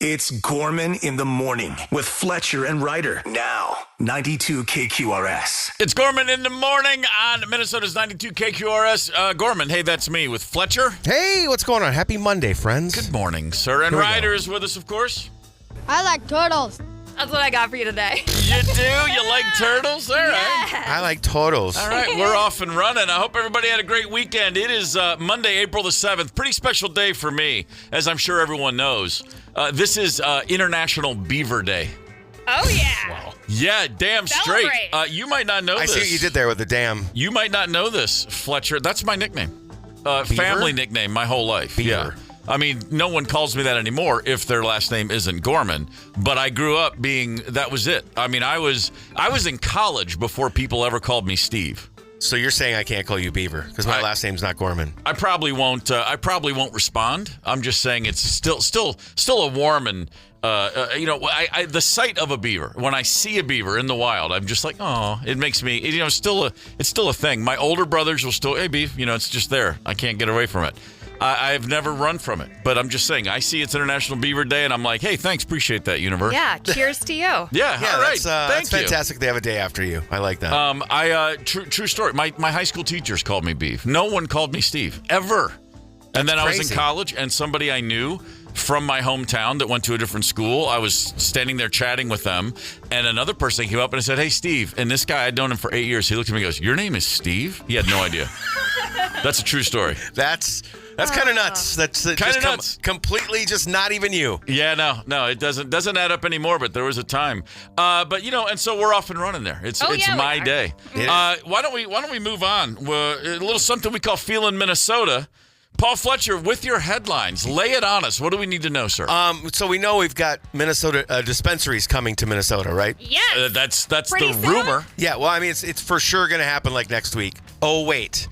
It's Gorman in the morning with Fletcher and Ryder. Now, 92 KQRS. It's Gorman in the morning on Minnesota's 92 KQRS. Gorman, hey, that's me with Fletcher. Hey, what's going on? Happy Monday, friends. Good morning, sir. And Ryder is with us, of course. I like turtles. That's what I got for you today. You do? You like turtles? All right. Yes. I like turtles. All right, we're off and running. I hope everybody had a great weekend. It is Monday, April the 7th. Pretty special day for me, as I'm sure everyone knows. This is International Beaver Day. Oh, yeah. Wow. Yeah, damn straight. Celebrate. You might not know I this. see what you did there with the dam. You might not know this, Fletcher. That's my nickname. Family nickname my whole life. Beaver. Yeah. I mean, no one calls me that anymore if their last name isn't Gorman. But I grew up being, that was it. I mean, I was in college before people ever called me Steve. So you're saying I can't call you Beaver because my last name's not Gorman. I probably won't. I probably won't respond. I'm just saying it's still a warm and the sight of a beaver. When I see a beaver in the wild, I'm just like, oh, it makes me. It's still a thing. My older brothers will still, hey, beef. It's just there. I can't get away from it. I've never run from it, but I'm just saying, I see it's International Beaver Day, and I'm like, hey, thanks, appreciate that, universe. Yeah, cheers to you. Yeah, all right, That's thank you. fantastic. They have a day after you. I like that. True story. My high school teachers called me Beef. No one called me Steve, ever. And then I was in college, and somebody I knew from my hometown that went to a different school, I was standing there chatting with them, and another person came up and said, hey, Steve. And this guy, I'd known him for 8 years. He looked at me and goes, your name is Steve? He had no idea. That's a true story. That's kind of nuts. That's kind of nuts. Completely just not even you. Yeah, no, it doesn't add up anymore. But there was a time. And so we're off and running there. It's my day. Why don't we move on? A little something we call Feelin' Minnesota. Paul Fletcher, with your headlines, lay it on us. What do we need to know, sir? So we know we've got Minnesota dispensaries coming to Minnesota, right? Yes. That's Pretty the soon? rumor. Yeah. Well, I mean, it's for sure going to happen like next week. Oh wait.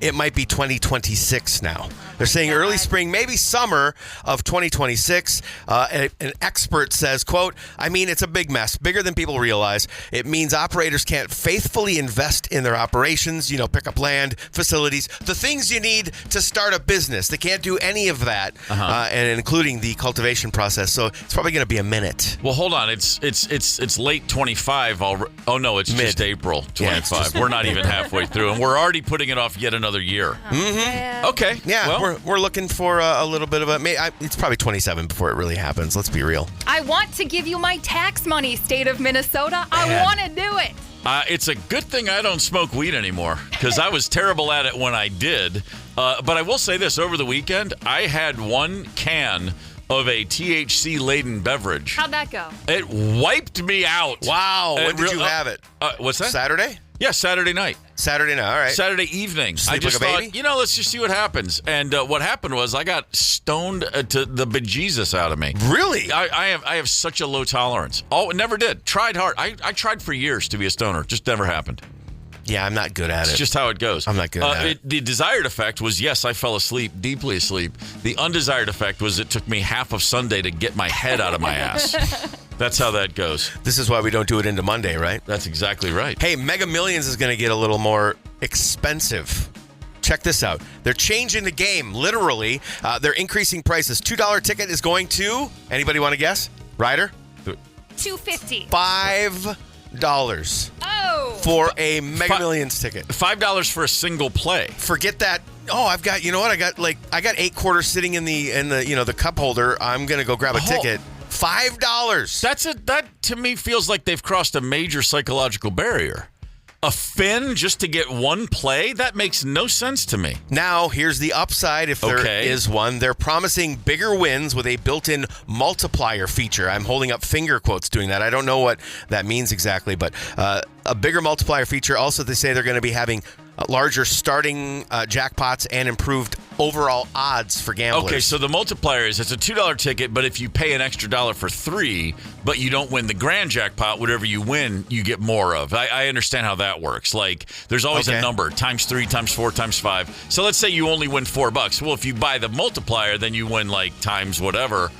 It might be 2026 now. They're saying early spring, maybe summer of 2026. An expert says, quote, I mean, it's a big mess, bigger than people realize. It means operators can't faithfully invest in their operations, pick up land, facilities, the things you need to start a business. They can't do any of that, and including the cultivation process. So it's probably going to be a minute. Well, hold on. It's late 25 already. Oh, no, it's just April 25. We're not even halfway through, and we're already putting it off yet another year. Mm-hmm. Okay. Yeah, well, we're looking for a little bit of it's probably 27 before it really happens. Let's be real. I want to give you my tax money, state of Minnesota. I want to do it. It's a good thing I don't smoke weed anymore because I was terrible at it when I did. But I will say this, over the weekend, I had one can of a THC-laden beverage. How'd that go? It wiped me out. Wow. When did you have it? What's that? Saturday? Yeah, Saturday night. Saturday night, all right. Saturday evening. Sleep I just like a thought, baby? let's just see what happens. And what happened was I got stoned to the bejesus out of me. Really? I have such a low tolerance. Oh, never did. Tried hard. I tried for years to be a stoner. Just never happened. Yeah, I'm not good at it. It's just how it goes. I'm not good at it. The desired effect was, yes, I fell asleep, deeply asleep. The undesired effect was it took me half of Sunday to get my head out of my ass. That's how that goes. This is why we don't do it into Monday, right? That's exactly right. Hey, Mega Millions is going to get a little more expensive. Check this out. They're changing the game, literally. They're increasing prices. $2 ticket is going to, anybody want to guess? Ryder? $2.50. $5 for a Mega Millions ticket. $5 for a single play. Forget that. Oh, I've got, I got 8 quarters sitting in the cup holder. I'm going to go grab a ticket. $5. That to me feels like they've crossed a major psychological barrier. A fin just to get one play? That makes no sense to me. Now, here's the upside, if there is one. They're promising bigger wins with a built-in multiplier feature. I'm holding up finger quotes doing that. I don't know what that means exactly, but a bigger multiplier feature. Also, they say they're going to be having larger starting jackpots and improved overall odds for gamblers. Okay, so the multiplier is it's a $2 ticket, but if you pay an extra $1 for 3, but you don't win the grand jackpot, whatever you win, you get more of. I understand how that works. Like, there's always a number, times 3, times 4, times 5. So let's say you only win $4. Well, if you buy the multiplier, then you win like times whatever.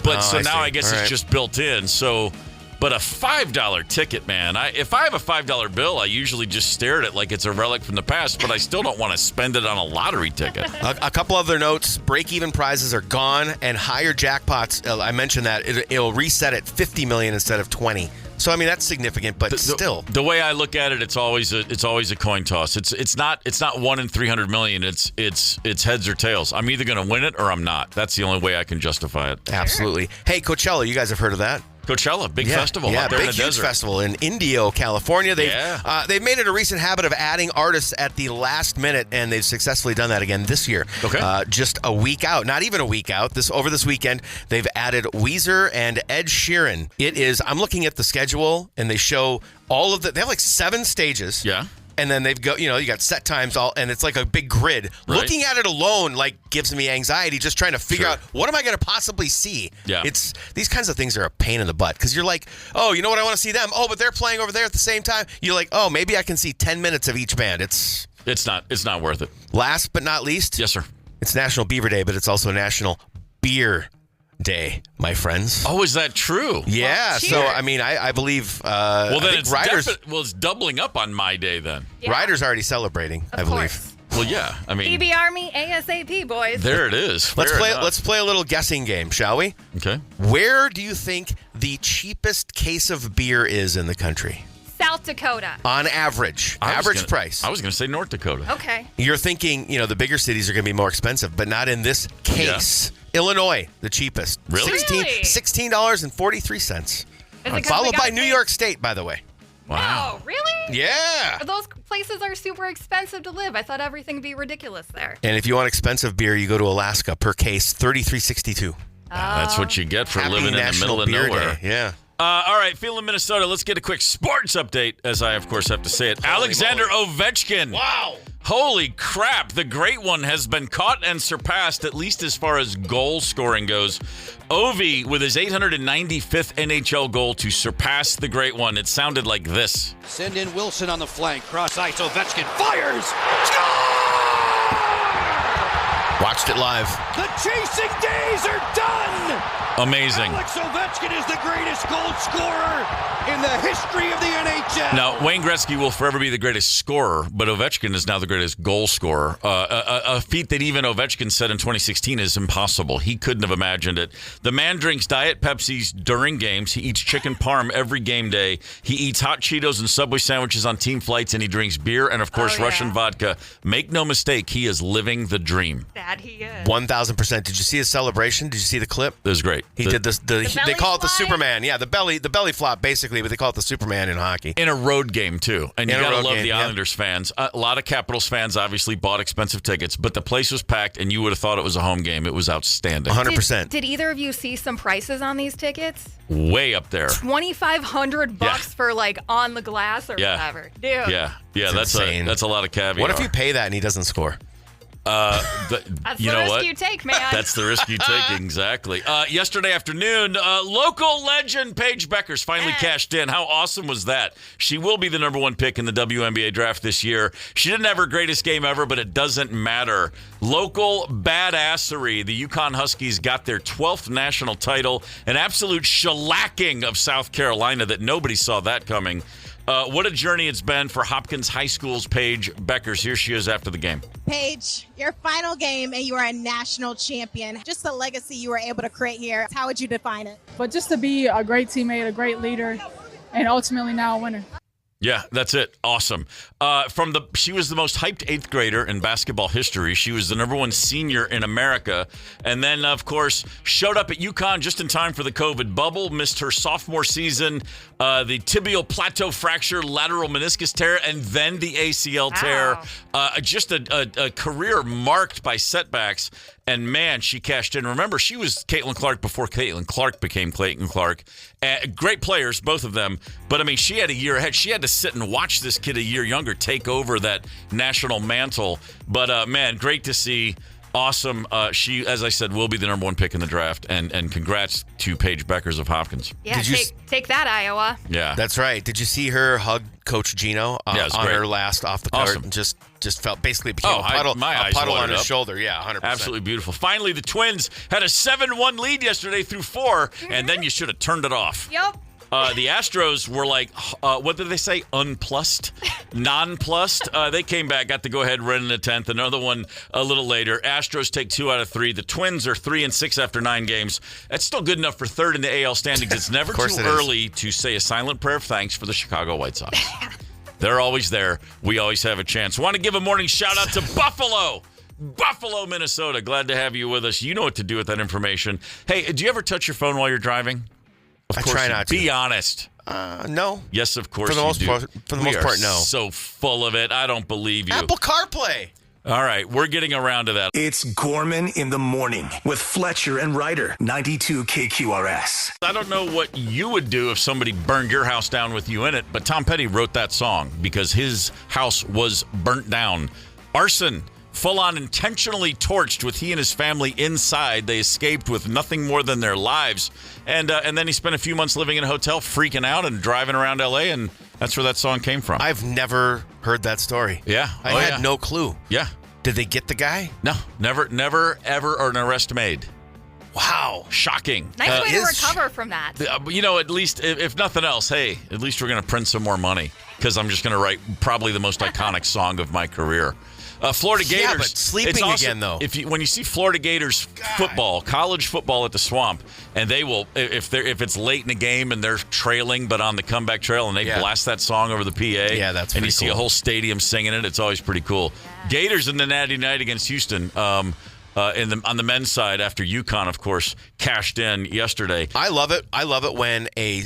But I guess it's just built in. So But a $5 ticket, man. If I have a $5 bill, I usually just stare at it like it's a relic from the past, but I still don't want to spend it on a lottery ticket. A couple other notes. Break-even prizes are gone, and higher jackpots, I mentioned that, it'll reset at $50 million instead of $20. So, I mean, that's significant, but still. The way I look at it, it's always a coin toss. It's not 1 in 300 million. It's heads or tails. I'm either going to win it or I'm not. That's the only way I can justify it. Absolutely. Hey, Coachella, you guys have heard of that? Coachella, big festival. Yeah, out there big, in the huge desert. festival in Indio, California. They've made it a recent habit of adding artists at the last minute, and they've successfully done that again this year. Okay. Just a week out, not even a week out. Over this weekend, they've added Weezer and Ed Sheeran. I'm looking at the schedule, and they show they have like 7 stages. Yeah. And then they've got, you got set times and it's like a big grid. Right. Looking at it alone, gives me anxiety just trying to figure out what am I going to possibly see. Yeah. These kinds of things are a pain in the butt because you're like, oh, you know what? I want to see them. Oh, but they're playing over there at the same time. You're like, oh, maybe I can see 10 minutes of each band. It's not worth it. Last but not least. Yes, sir. It's National Beaver Day, but it's also National Beer Day, my friends. Oh, is that true? Yeah. Well, so, I mean, I believe Well, then it's doubling up on my day then. Yeah. Riders already celebrating, I Of believe. course. Well, yeah. I mean, EB Army ASAP, boys. there it is. Let's Fair enough. play a little guessing game, shall we? Okay. Where do you think the cheapest case of beer is in the country? South Dakota. On average. Average price. I was going to say North Dakota. Okay. You're thinking, the bigger cities are going to be more expensive, but not in this case. Yeah. Illinois, the cheapest. Really? $16.43. Is it 'cause Followed we by gotta New pay- York State, by the way. Wow. Oh, really? Yeah. Those places are super expensive to live. I thought everything would be ridiculous there. And if you want expensive beer, you go to Alaska. Per case, $33.62. That's what you get for Happy living National in the middle of Beer nowhere. Day. Yeah. All right, feeling Minnesota. Let's get a quick sports update, as I, of course, have to say it. Alexander Ovechkin. Wow. Holy crap. The great one has been caught and surpassed, at least as far as goal scoring goes. Ovi with his 895th NHL goal to surpass the great one. It sounded like this. Send in Wilson on the flank. Cross ice. Ovechkin fires. Score! Watched it live. The chasing days are done. Amazing. Alex Ovechkin is the greatest goal scorer in the history of the NHL. Now, Wayne Gretzky will forever be the greatest scorer, but Ovechkin is now the greatest goal scorer. A feat that even Ovechkin said in 2016 is impossible. He couldn't have imagined it. The man drinks Diet Pepsis during games. He eats chicken parm every game day. He eats hot Cheetos and Subway sandwiches on team flights, and he drinks beer and, of course, Russian vodka. Make no mistake, he is living the dream. That he is. 1,000%. Did you see his celebration? Did you see the clip? It was great. He did this. They belly call it the slide? Superman. Yeah, the belly flop, basically, but they call it the Superman in hockey. In a road game, too. And you In a got to road love game, the yeah. Islanders fans. A lot of Capitals fans obviously bought expensive tickets, but the place was packed, and you would have thought it was a home game. It was outstanding. 100%. Did either of you see some prices on these tickets? Way up there. $2,500 Yeah. for on the glass or whatever. Dude. Yeah, It's insane. that's a lot of caviar. What if you pay that and he doesn't score? That's you the know risk what? you take, man. That's the risk you take, exactly. Yesterday afternoon, local legend Paige Beckers finally cashed in. How awesome was that? She will be the number 1 pick in the WNBA draft this year. She didn't have her greatest game ever, but it doesn't matter. Local badassery. The Yukon Huskies got their 12th national title, an absolute shellacking of South Carolina that nobody saw that coming. What a journey it's been for Hopkins High School's Paige Beckers. Here she is after the game. Paige, your final game and you are a national champion. Just the legacy you were able to create here. How would you define it? But just to be a great teammate, a great leader, and ultimately now a winner. Yeah, that's it. Awesome. She was the most hyped 8th grader in basketball history. She was the number 1 senior in America. And then, of course, showed up at UConn just in time for the COVID bubble, missed her sophomore season, the tibial plateau fracture, lateral meniscus tear, and then the ACL tear. Just a career marked by setbacks. And, man, she cashed in. Remember, she was Caitlin Clark before Caitlin Clark became Clayton Clark. Great players, both of them. But, I mean, she had a year ahead. She had to sit and watch this kid a year younger take over that national mantle. But, man, great to see. Awesome. She, as I said, will be the number 1 pick in the draft. And congrats to Paige Beckers of Hopkins. Yeah, take that, Iowa. Yeah. That's right. Did you see her hug Coach Gino on great. her last off the court? Awesome. Just felt basically became a puddle on watered his up. shoulder. Yeah, 100%. Absolutely beautiful. Finally, the Twins had a 7-1 lead yesterday through 4, and then you should have turned it off. Yep. The Astros were like, what did they say? Unplussed? Nonplussed? They came back, got to go ahead, run in the 10th. Another one a little later. Astros take 2 out of 3. The Twins are 3-6 after 9 games. That's still good enough for third in the AL standings. It's never too early to say a silent prayer of thanks for the Chicago White Sox. They're always there. We always have a chance. Want to give a morning shout out to Buffalo. Buffalo, Minnesota. Glad to have you with us. You know what to do with that information. Hey, do you ever touch your phone while you're driving? I try not to. Be honest. No. Yes, of course For the most you do. For the most part, no. So full of it. I don't believe you. Apple CarPlay. All right, we're getting around to that. It's Gorman in the morning with Fletcher and Ryder, 92 KQRS. I don't know what you would do if somebody burned your house down with you in it, but Tom Petty wrote that song because his house was burnt down. Arson. Full-on intentionally torched with he and his family inside. They escaped with nothing more than their lives. And then he spent a few months living in a hotel, freaking out and driving around L.A., and that's where that song came from. I've never heard that story. Yeah. I had no clue. Yeah. Did they get the guy? No. Never, ever, or an arrest made. Wow. Shocking. Nice way to recover from that. At least, if nothing else, hey, at least we're going to print some more money because I'm just going to write probably the most iconic song of my career. Florida Gators. Yeah, but sleeping again, though. When you see Florida Gators football, college football at the Swamp, and they will, if it's late in the game and they're trailing but on the comeback trail, and they blast that song over the PA, that's and you cool. see a whole stadium singing it, it's always pretty cool. Gators in the Natty Night against Houston. On the men's side, after UConn, of course, cashed in yesterday. I love it. I love it when a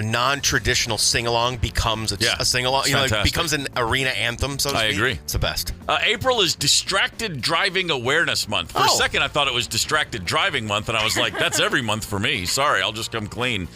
non-traditional sing-along becomes a sing-along. It becomes an arena anthem, so to speak. I agree. It's the best. April is Distracted Driving Awareness Month. For a second, I thought it was Distracted Driving Month, and I was like, that's every month for me. Sorry, I'll just come clean.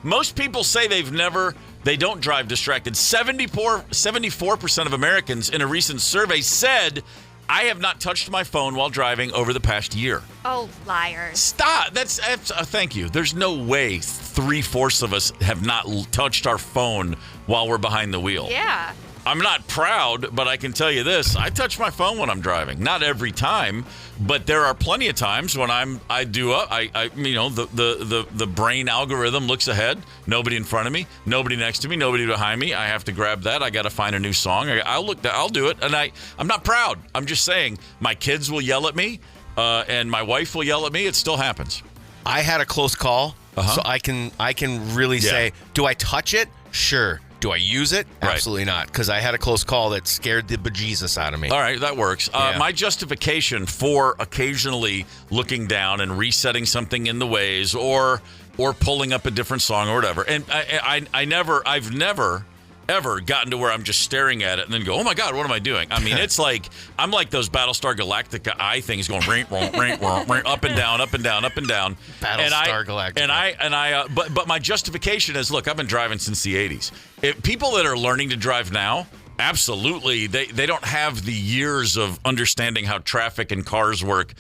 Most people say they don't drive distracted. 74% of Americans in a recent survey said, I have not touched my phone while driving over the past year. Oh, liars. Stop. That's thank you. There's no way 3/4 of us have not touched our phone while we're behind the wheel. Yeah. I'm not proud, but I can tell you this. I touch my phone when I'm driving. Not every time, but there are plenty of times when the brain algorithm looks ahead. Nobody in front of me, nobody next to me, nobody behind me. I have to grab that. I got to find a new song. I'll do it. And I'm not proud. I'm just saying my kids will yell at me and my wife will yell at me. It still happens. I had a close call, so I can really say, do I touch it? Sure. Do I use it? Absolutely not, because I had a close call that scared the bejesus out of me. All right, that works. My justification for occasionally looking down and resetting something in the ways or pulling up a different song or whatever, and I've never ever gotten to where I'm just staring at it and then go, oh my God, what am I doing? I mean, it's like I'm like those Battlestar Galactica eye things going ring, up and down, up and down, up and down. Battlestar Galactica. But my justification is, look, I've been driving since the 80s. People that are learning to drive now, absolutely, they don't have the years of understanding how traffic and cars work.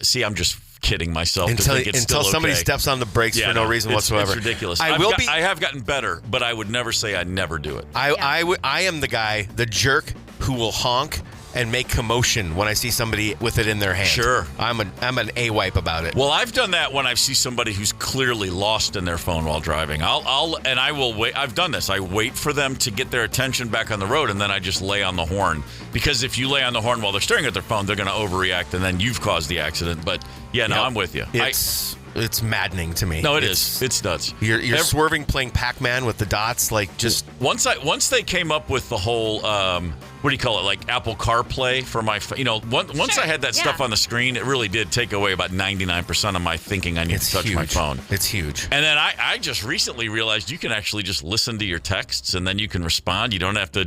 See, I'm just kidding myself until somebody steps on the brakes for no reason whatsoever. It's ridiculous. I have gotten better, but I would never say I never do it. I am the guy, the jerk, who will honk and make commotion when I see somebody with it in their hand. Sure. I'm an A-wipe about it. Well, I've done that when I see somebody who's clearly lost in their phone while driving. I will wait. I've done this. I wait for them to get their attention back on the road, and then I just lay on the horn. Because if you lay on the horn while they're staring at their phone, they're going to overreact, and then you've caused the accident. But I'm with you. It's maddening to me. No, is. It's nuts. You're swerving, playing Pac-Man with the dots, like just. Once they came up with the whole, what do you call it, like Apple CarPlay for my phone. Once I had that stuff on the screen, it really did take away about 99% of my thinking I need to touch my phone. It's huge. And then I just recently realized you can actually just listen to your texts and then you can respond. You don't have to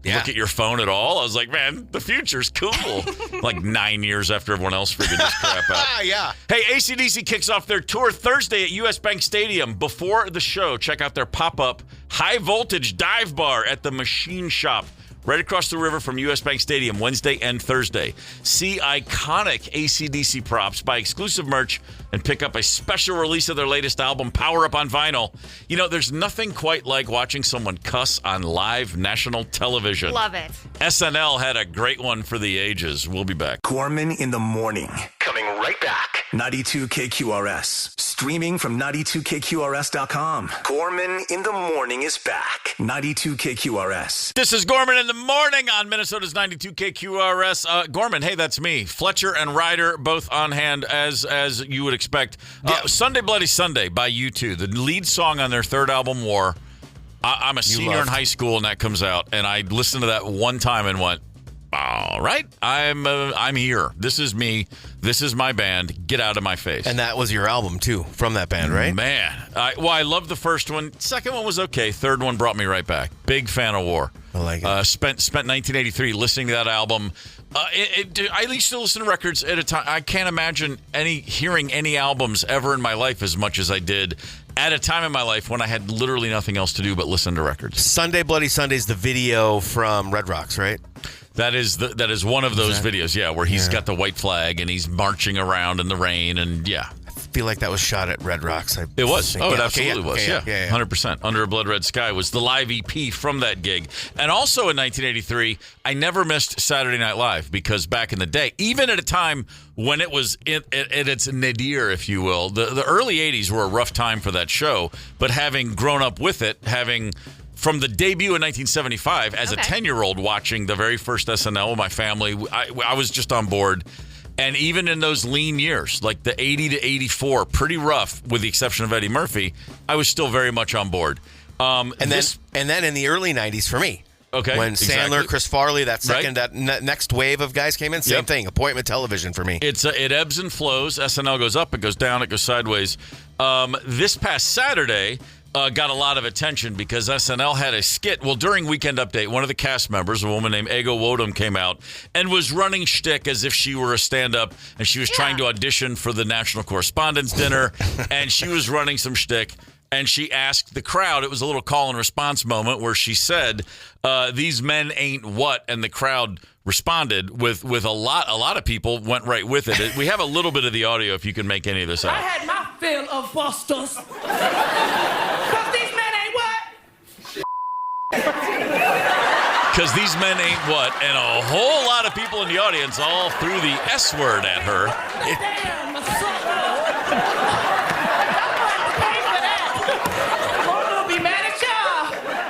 look at your phone at all. I was like, man, the future's cool. Like 9 years after everyone else figured this crap out. Yeah. Hey, AC/DC kicks off their tour Thursday at US Bank Stadium. Before the show, check out their pop-up high-voltage dive bar at the Machine Shop right across the river from US Bank Stadium, Wednesday and Thursday. See iconic AC/DC props, buy exclusive merch, and pick up a special release of their latest album, Power Up on vinyl. There's nothing quite like watching someone cuss on live national television. Love it. SNL had a great one for the ages. We'll be back. Gorman in the morning. Coming right back. 92 KQRS. Streaming from 92KQRS.com. Gorman in the Morning is back. 92 KQRS. This is Gorman in the Morning on Minnesota's 92 KQRS. Gorman, hey, that's me. Fletcher and Ryder both on hand as you would expect. Sunday Bloody Sunday by U2, the lead song on their third album, War. I'm a senior in high school, and that comes out, and I listened to that one time and went, all right, I'm here. This is me. This is my band. Get out of my face. And that was your album, too, from that band, right? Man. I loved the first one. Second one was okay. Third one brought me right back. Big fan of War. I like it. Spent 1983 listening to that album. I used to listen to records at a time. I can't imagine hearing any albums ever in my life as much as I did at a time in my life when I had literally nothing else to do but listen to records. Sunday Bloody Sunday's the video from Red Rocks, right? That is one of those videos, where he's got the white flag and he's marching around in the rain, and I feel like that was shot at Red Rocks. It was. It absolutely was. 100%. Under a Blood Red Sky was the live EP from that gig. And also in 1983, I never missed Saturday Night Live, because back in the day, even at a time when it was at its nadir, if you will, the early 80s were a rough time for that show, but having grown up with it, from the debut in 1975 as a 10-year-old watching the very first SNL with my family, I was just on board. And even in those lean years, like the 80 to 84, pretty rough with the exception of Eddie Murphy, I was still very much on board. And then in the early 90s for me. Okay. When Sandler, Chris Farley, that next wave of guys came in, same thing, appointment television for me. It ebbs and flows. SNL goes up, it goes down, it goes sideways. This past Saturday got a lot of attention because SNL had a skit. Well, during Weekend Update, one of the cast members, a woman named Ego Wodum, came out and was running shtick as if she were a stand-up, and she was trying to audition for the National Correspondents' Dinner, and she was running some shtick. And she asked the crowd, it was a little call and response moment where she said, these men ain't what? And the crowd responded with a lot of people went right with it. We have a little bit of the audio if you can make any of this out. I had my fill of busters. Because these men ain't what? Because these men ain't what? And a whole lot of people in the audience all threw the S word at her. Damn, sucker.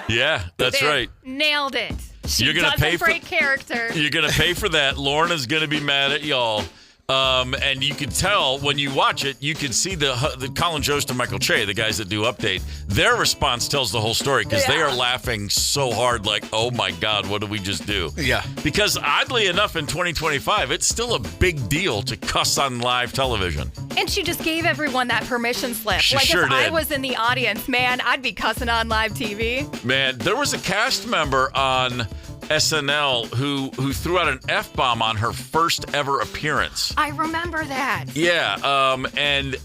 Yeah, that's right. Nailed it. You're gonna pay for character. You're gonna pay for that. Lorna's gonna be mad at y'all. And you can tell when you watch it, you can see the Colin Jost and Michael Che, the guys that do Update, their response tells the whole story because they are laughing so hard like, oh my God, what did we just do? Yeah. Because oddly enough, in 2025, it's still a big deal to cuss on live television. And she just gave everyone that permission slip. She like sure if did. I was in the audience, man, I'd be cussing on live TV. Man, there was a cast member on SNL who threw out an F-bomb on her first ever appearance. I remember that. Yeah, and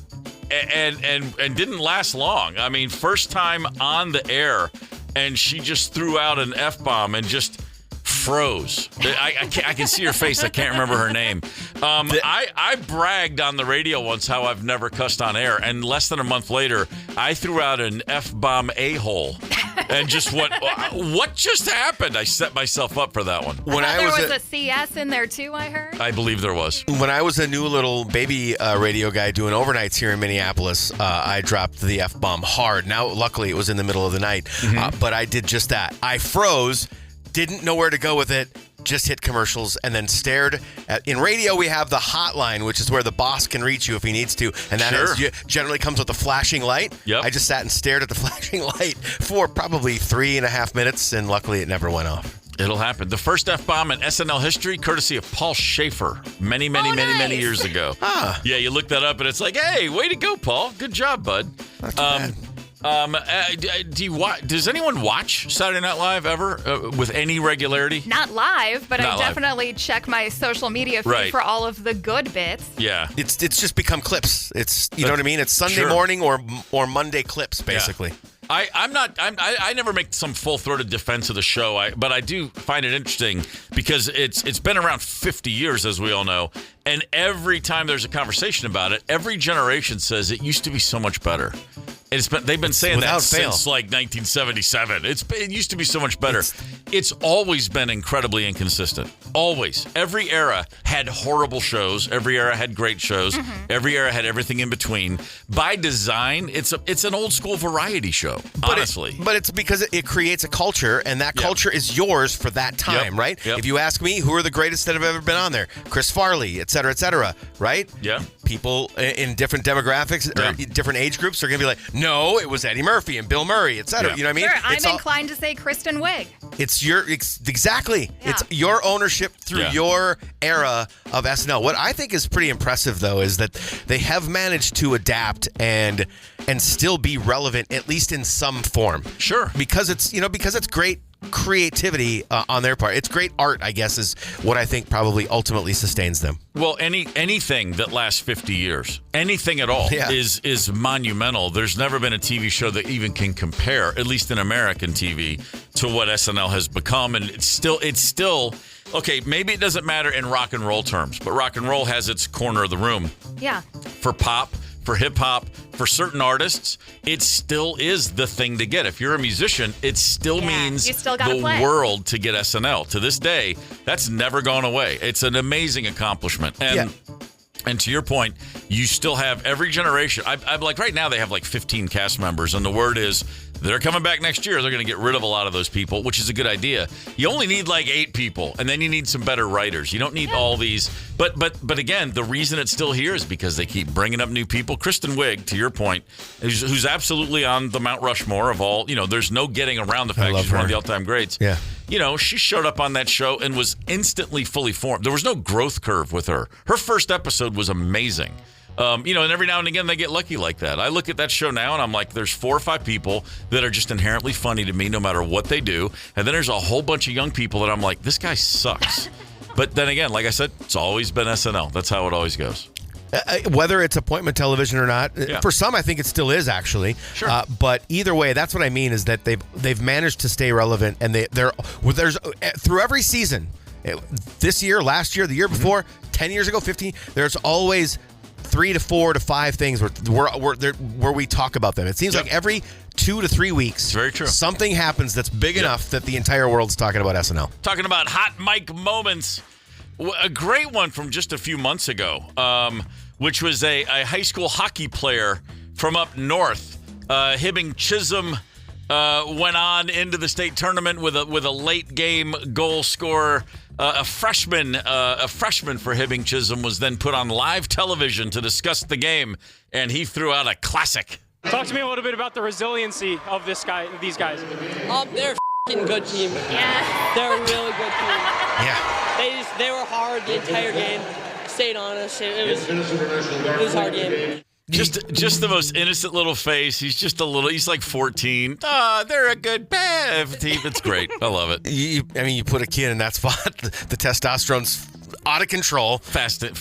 didn't last long. I mean, first time on the air, and she just threw out an F-bomb and just froze. I can see her face. I can't remember her name. I bragged on the radio once how I've never cussed on air, and less than a month later, I threw out an F-bomb a-hole. And just what just happened? I set myself up for that one. There was a CS in there too, I heard. I believe there was. When I was a new little baby radio guy doing overnights here in Minneapolis, I dropped the F-bomb hard. Now, luckily, it was in the middle of the night, but I did just that. I froze, didn't know where to go with it, just hit commercials, and then stared at... In radio, we have the hotline, which is where the boss can reach you if he needs to, and that generally comes with a flashing light. Yep. I just sat and stared at the flashing light for probably 3.5 minutes, and luckily it never went off. It'll happen. The first F-bomb in SNL history, courtesy of Paul Schaefer, many years ago. Yeah, you look that up, and it's like, hey, way to go, Paul. Good job, bud. Not too bad. Does anyone watch Saturday Night Live ever with any regularity? Not live, but Not I definitely check my social media feed for all of the good bits. Yeah, it's just become clips. It's know what I mean. It's Sunday morning or Monday clips basically. Yeah. I never make some full-throated defense of the show, but I do find it interesting because it's been around 50 years, as we all know, and every time there's a conversation about it, every generation says it used to be so much better. They've been saying that since like 1977. It used to be so much better. it's always been incredibly inconsistent. Always. Every era had horrible shows. Every era had great shows. Every era had everything in between. By design, it's an old school variety show, honestly. But it's because it creates a culture, and that culture is yours for that time, right? Yep. If you ask me, who are the greatest that have ever been on there? Chris Farley, et cetera, right? Yeah. People in different demographics or different age groups are going to be like, no, it was Eddie Murphy and Bill Murray, et cetera. Yeah. You know what I mean? Sure, I'm inclined to say Kristen Wiig. It's exactly. Yeah. It's your ownership through your era of SNL. What I think is pretty impressive, though, is that they have managed to adapt and still be relevant, at least in some form. Sure. Because it's great creativity on their part. It's great art, I guess, is what I think probably ultimately sustains them. Well, anything that lasts 50 years, anything at all, is monumental. There's never been a TV show that even can compare, at least in American TV, to what SNL has become. And it's still okay, maybe it doesn't matter in rock and roll terms, but rock and roll has its corner of the room. Yeah. For pop, for hip hop, for certain artists, it still is the thing to get. If you're a musician, it still means you still gotta the play. world to get SNL. To this day, that's never gone away. It's an amazing accomplishment. And to your point, you still have every generation. I'm like, right now they have like 15 cast members, and the word is they're coming back next year. They're going to get rid of a lot of those people, which is a good idea. You only need like 8 people, and then you need some better writers. You don't need all these. But again, the reason it's still here is because they keep bringing up new people. Kristen Wiig, to your point, who's absolutely on the Mount Rushmore of all. There's no getting around the fact she's one of the all-time greats. Yeah. She showed up on that show and was instantly fully formed. There was no growth curve with her. Her first episode was amazing. And every now and again they get lucky like that. I look at that show now and I'm like, there's 4 or 5 people that are just inherently funny to me no matter what they do. And then there's a whole bunch of young people that I'm like, this guy sucks. But then again, like I said, it's always been SNL. That's how it always goes. Whether it's appointment television or not, for some I think it still is actually. Sure. But either way, that's what I mean is that they've managed to stay relevant, and there's through every season, this year, last year, the year before, 10 years ago, 15, there's always 3 to 4 to 5 things where we talk about them. It seems like every 2 to 3 weeks, it's very true, something happens that's big enough that the entire world's talking about SNL. Talking about hot mic moments. A great one from just a few months ago, which was a high school hockey player from up north. Hibbing Chisholm went on into the state tournament with a late game goal scorer. A freshman for Hibbing Chisholm was then put on live television to discuss the game, and he threw out a classic. Talk to me a little bit about the resiliency of these guys. They're a f***ing good team. Yeah. They're a really good team. Yeah. They were hard the entire game. Stayed on us. It was a hard game. Just the most innocent little face. He's like 14. They're a good team. It's great. I love it. You put a kid in that spot, the testosterone's out of control. Fast and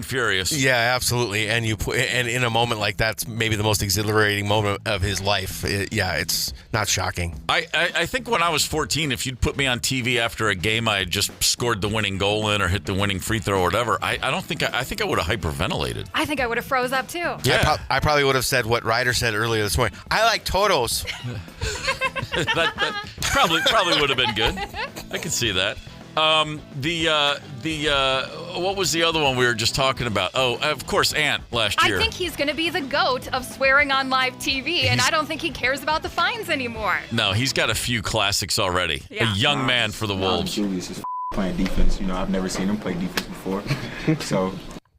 furious. Yeah, absolutely. And in a moment like that's maybe the most exhilarating moment of his life. It's not shocking. I think when I was 14, if you'd put me on TV after a game I had just scored the winning goal in or hit the winning free throw or whatever, I think I would have hyperventilated. I think I would have froze up too. Yeah. I probably would have said what Ryder said earlier this morning. I like Totos. that probably would have been good. I could see that. What was the other one we were just talking about? Oh, of course, Ant last year. I think he's going to be the GOAT of swearing on live TV, and I don't think he cares about the fines anymore. No, he's got a few classics already. Yeah. A young man for the Wolves. Julius is playing defense. I've never seen him play defense before. So.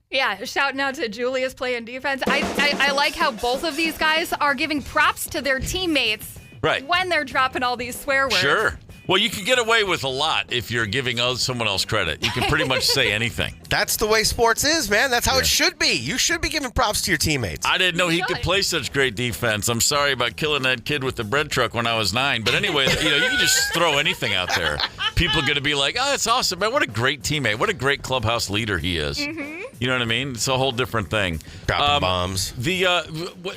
Yeah, shouting out to Julius playing defense. I like how both of these guys are giving props to their teammates when they're dropping all these swear words. Sure. Well, you can get away with a lot if you're giving someone else credit. You can pretty much say anything. That's the way sports is, man. That's how it should be. You should be giving props to your teammates. I didn't know he could play such great defense. I'm sorry about killing that kid with the bread truck when I was 9. But anyway, you can just throw anything out there. People are going to be like, oh, that's awesome, man. What a great teammate. What a great clubhouse leader he is. Mm-hmm. You know what I mean? It's a whole different thing. Dropping bombs.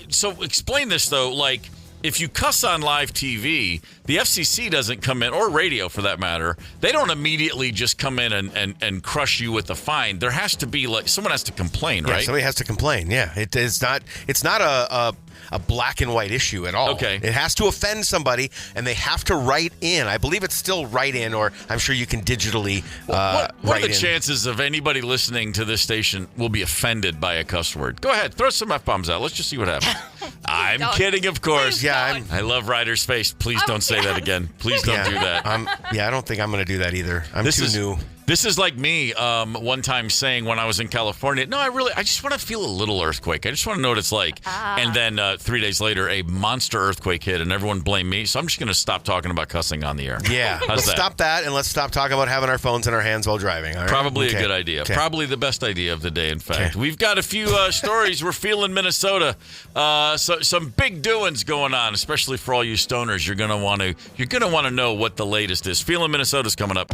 So explain this, though, like, if you cuss on live TV, the FCC doesn't come in, or radio for that matter. They don't immediately just come in and crush you with a fine. There has to be someone has to complain, right? Somebody has to complain. Yeah, it's not a black and white issue at all. Okay. It has to offend somebody, and they have to write in. I believe it's still write in, or I'm sure you can digitally what are the in. chances of anybody listening to this station will be offended by a cuss word? Go ahead, throw some F-bombs out. Let's just see what happens. I'm kidding, of course. Yeah, I love Ryder's face. Please don't say that again. Please don't do that. I don't think I'm going to do that either. I'm too new. This is like me one time saying when I was in California, I just want to feel a little earthquake. I just want to know what it's like. And then 3 days later, a monster earthquake hit, and everyone blamed me. So I'm just going to stop talking about cussing on the air. Yeah. Let's stop that, and let's stop talking about having our phones in our hands while driving. All right? Probably a good idea. Okay. Probably the best idea of the day, in fact. Okay. We've got a few stories. We're feeling Minnesota. So some big doings going on, especially for all you stoners. You're going to want to know what the latest is. Feeling Minnesota's coming up.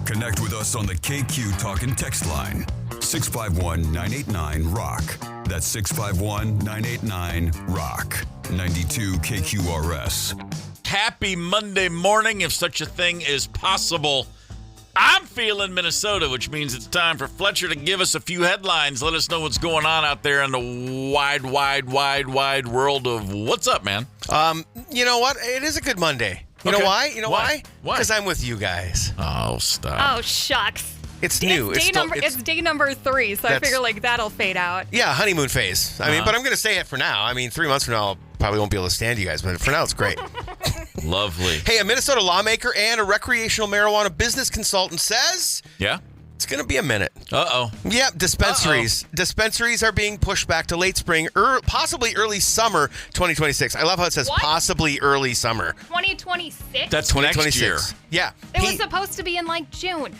Connect with us on the KQ Talk and Text line, 651-989-ROCK. That's 651-989-ROCK. 92 KQRS. Happy Monday morning, if such a thing is possible. I'm feeling Minnesota, which means it's time for Fletcher to give us a few headlines. Let us know what's going on out there in the wide world of what's up, man. You know what? It is a good Monday. You know why? Why? Because I'm with you guys. Oh, stop. Oh, shucks. It's new. It's day number 3, so I figure that'll fade out. Yeah, honeymoon phase. I mean, but I'm going to say it for now. I mean, 3 months from now, I'll probably won't be able to stand you guys, but for now, it's great. Lovely. Hey, a Minnesota lawmaker and a recreational marijuana business consultant says... Yeah? It's going to be a minute. Uh-oh. Yeah, dispensaries. Dispensaries are being pushed back to late spring, possibly early summer 2026. I love how it says possibly early summer. 2026? That's 2026. Next year. Yeah. It was supposed to be in June.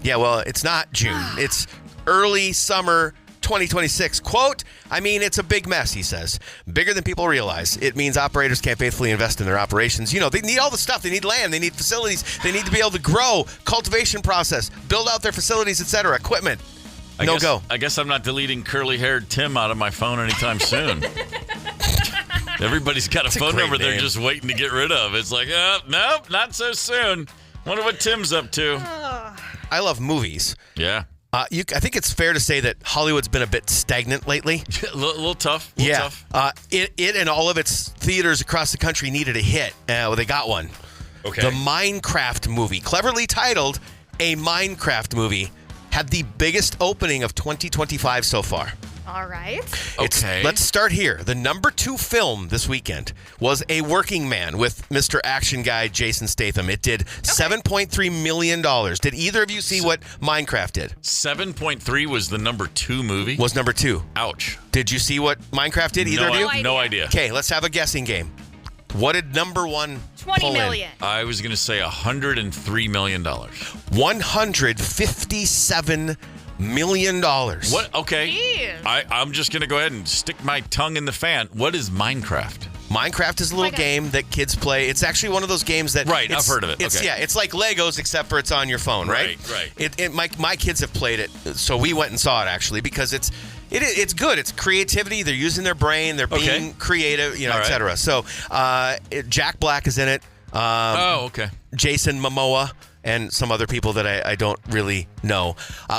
Yeah, well, it's not June. It's early summer 2026. Quote, I mean, it's a big mess, he says. Bigger than people realize. It means operators can't faithfully invest in their operations. You know, they need all the stuff. They need land. They need facilities. They need to be able to grow, cultivation process, build out their facilities, etc. Equipment. Go. I guess I'm not deleting curly-haired Tim out of my phone anytime soon. Everybody's got a phone number they're just waiting to get rid of. It's like, nope, not so soon. Wonder what Tim's up to. I love movies. Yeah. I think it's fair to say that Hollywood's been a bit stagnant lately. a little tough. Tough. It and all of its theaters across the country needed a hit. Well, they got one. Okay. The Minecraft movie, cleverly titled A Minecraft Movie, had the biggest opening of 2025 so far. All right. Okay. Let's start here. The number 2 film this weekend was A Working Man with Mr. Action Guy Jason Statham. It did $7.3 million. Did either of you see what Minecraft did? 7.3 was the number 2 movie? Was number 2. Ouch. Did you see what Minecraft did? Either of you? No idea. Okay, let's have a guessing game. What did number 1 $20 million. I was going to say $103 million. $157 million. What? Okay. Jeez. I'm just going to go ahead and stick my tongue in the fan. What is Minecraft? Minecraft is a little game that kids play. It's actually one of those games that... Right, I've heard of it. It's like Legos, except for it's on your phone, right? Right. My kids have played it, so we went and saw it, actually, because it's good. It's creativity. They're using their brain. They're being creative, etc. So Jack Black is in it. Okay. Jason Momoa and some other people that I don't really know.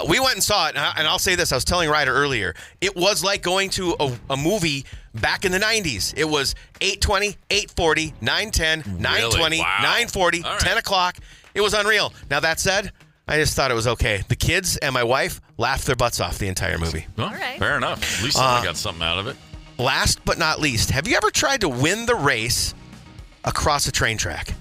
We went and saw it, and I'll say this. I was telling Ryder earlier, it was like going to a movie back in the 90s. It was 8:20, 8:40, 9:10, 9:20, 9:40, 10 o'clock. It was unreal. Now, that said, I just thought it was okay. The kids and my wife laughed their butts off the entire movie. Well, all right. Fair enough. At least someone got something out of it. Last but not least, have you ever tried to win the race across a train track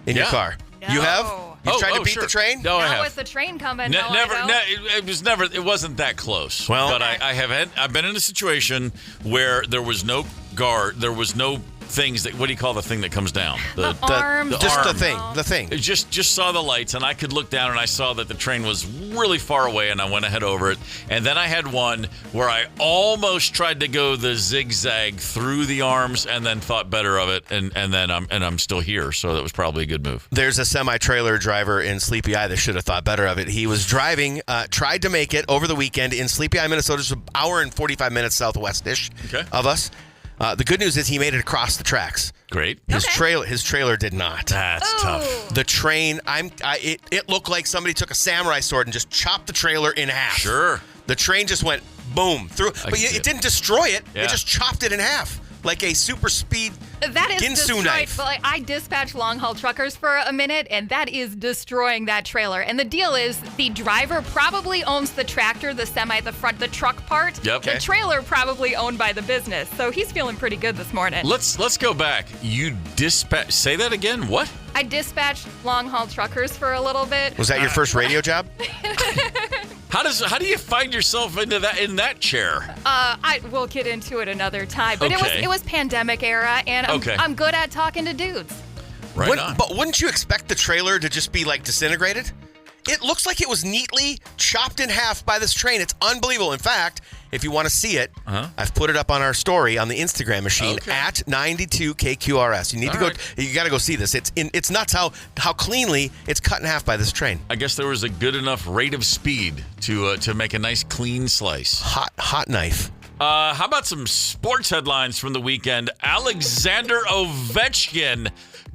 in your car? No. You have? You tried to beat the train? No, I have. Now with the train coming, it wasn't that close. Well, but I've been in a situation where there was no guard, there was no things that, what do you call the thing that comes down? The arm. The thing. It just saw the lights, and I could look down, and I saw that the train was really far away, and I went ahead over it. And then I had one where I almost tried to go the zigzag through the arms, and then thought better of it, and then I'm still here. So that was probably a good move. There's a semi-trailer driver in Sleepy Eye that should have thought better of it. He was driving, tried to make it over the weekend in Sleepy Eye, Minnesota, just an hour and 45 minutes southwest-ish of us. The good news is he made it across the tracks. Great. His trailer did not. That's tough. The train, it looked like somebody took a samurai sword and just chopped the trailer in half. Sure. The train just went boom through, but it didn't destroy it. Yeah. It just chopped it in half like a super speed that is Ginsu destroyed, knife. But I dispatched long haul truckers for a minute, and that is destroying that trailer. And the deal is, the driver probably owns the tractor, the semi, the front, the truck part. Yep. The trailer probably owned by the business. So he's feeling pretty good this morning. Let's go back. You dispatch. Say that again. What? I dispatched long haul truckers for a little bit. Was that your first radio job? How do you find yourself in that chair? We'll get into it another time. But Okay. it was pandemic era, and I'm good at talking to dudes. Right on. But wouldn't you expect the trailer to just be like disintegrated? It looks like it was neatly chopped in half by this train. It's unbelievable. In fact, if you want to see it, I've put it up on our story on the Instagram machine at 92KQRS. You need to go. You got to go see this. It's nuts how cleanly it's cut in half by this train. I guess there was a good enough rate of speed to make a nice clean slice. Hot knife. How about some sports headlines from the weekend? Alexander Ovechkin.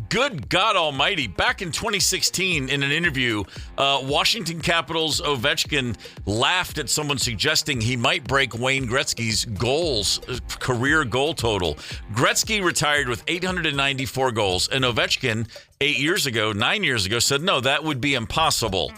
Good God Almighty. Back in 2016, in an interview, Washington Capitals Ovechkin laughed at someone suggesting he might break Wayne Gretzky's career goal total. Gretzky retired with 894 goals, and Ovechkin 9 years ago, said, no, that would be impossible.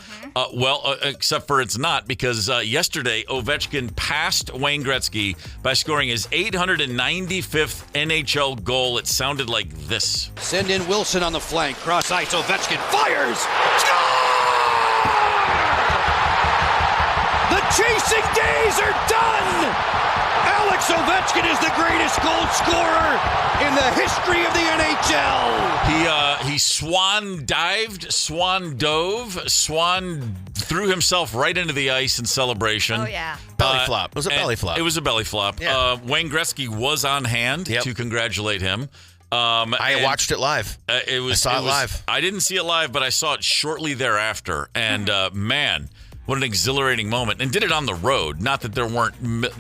Except for it's not, because yesterday, Ovechkin passed Wayne Gretzky by scoring his 895th NHL goal. It sounded like this. Send in Wilson on the flank. Cross ice. Ovechkin fires. Score! The chasing days are done! Alex Ovechkin is the greatest goal scorer in the history of the NHL. He swan dived, swan dove, swan threw himself right into the ice in celebration. Oh, yeah. Belly flop. It was a belly flop. It was a belly flop. Yeah. Wayne Gretzky was on hand to congratulate him. I watched it live. I saw it live. I didn't see it live, but I saw it shortly thereafter. And man, what an exhilarating moment. And did it on the road. Not that there weren't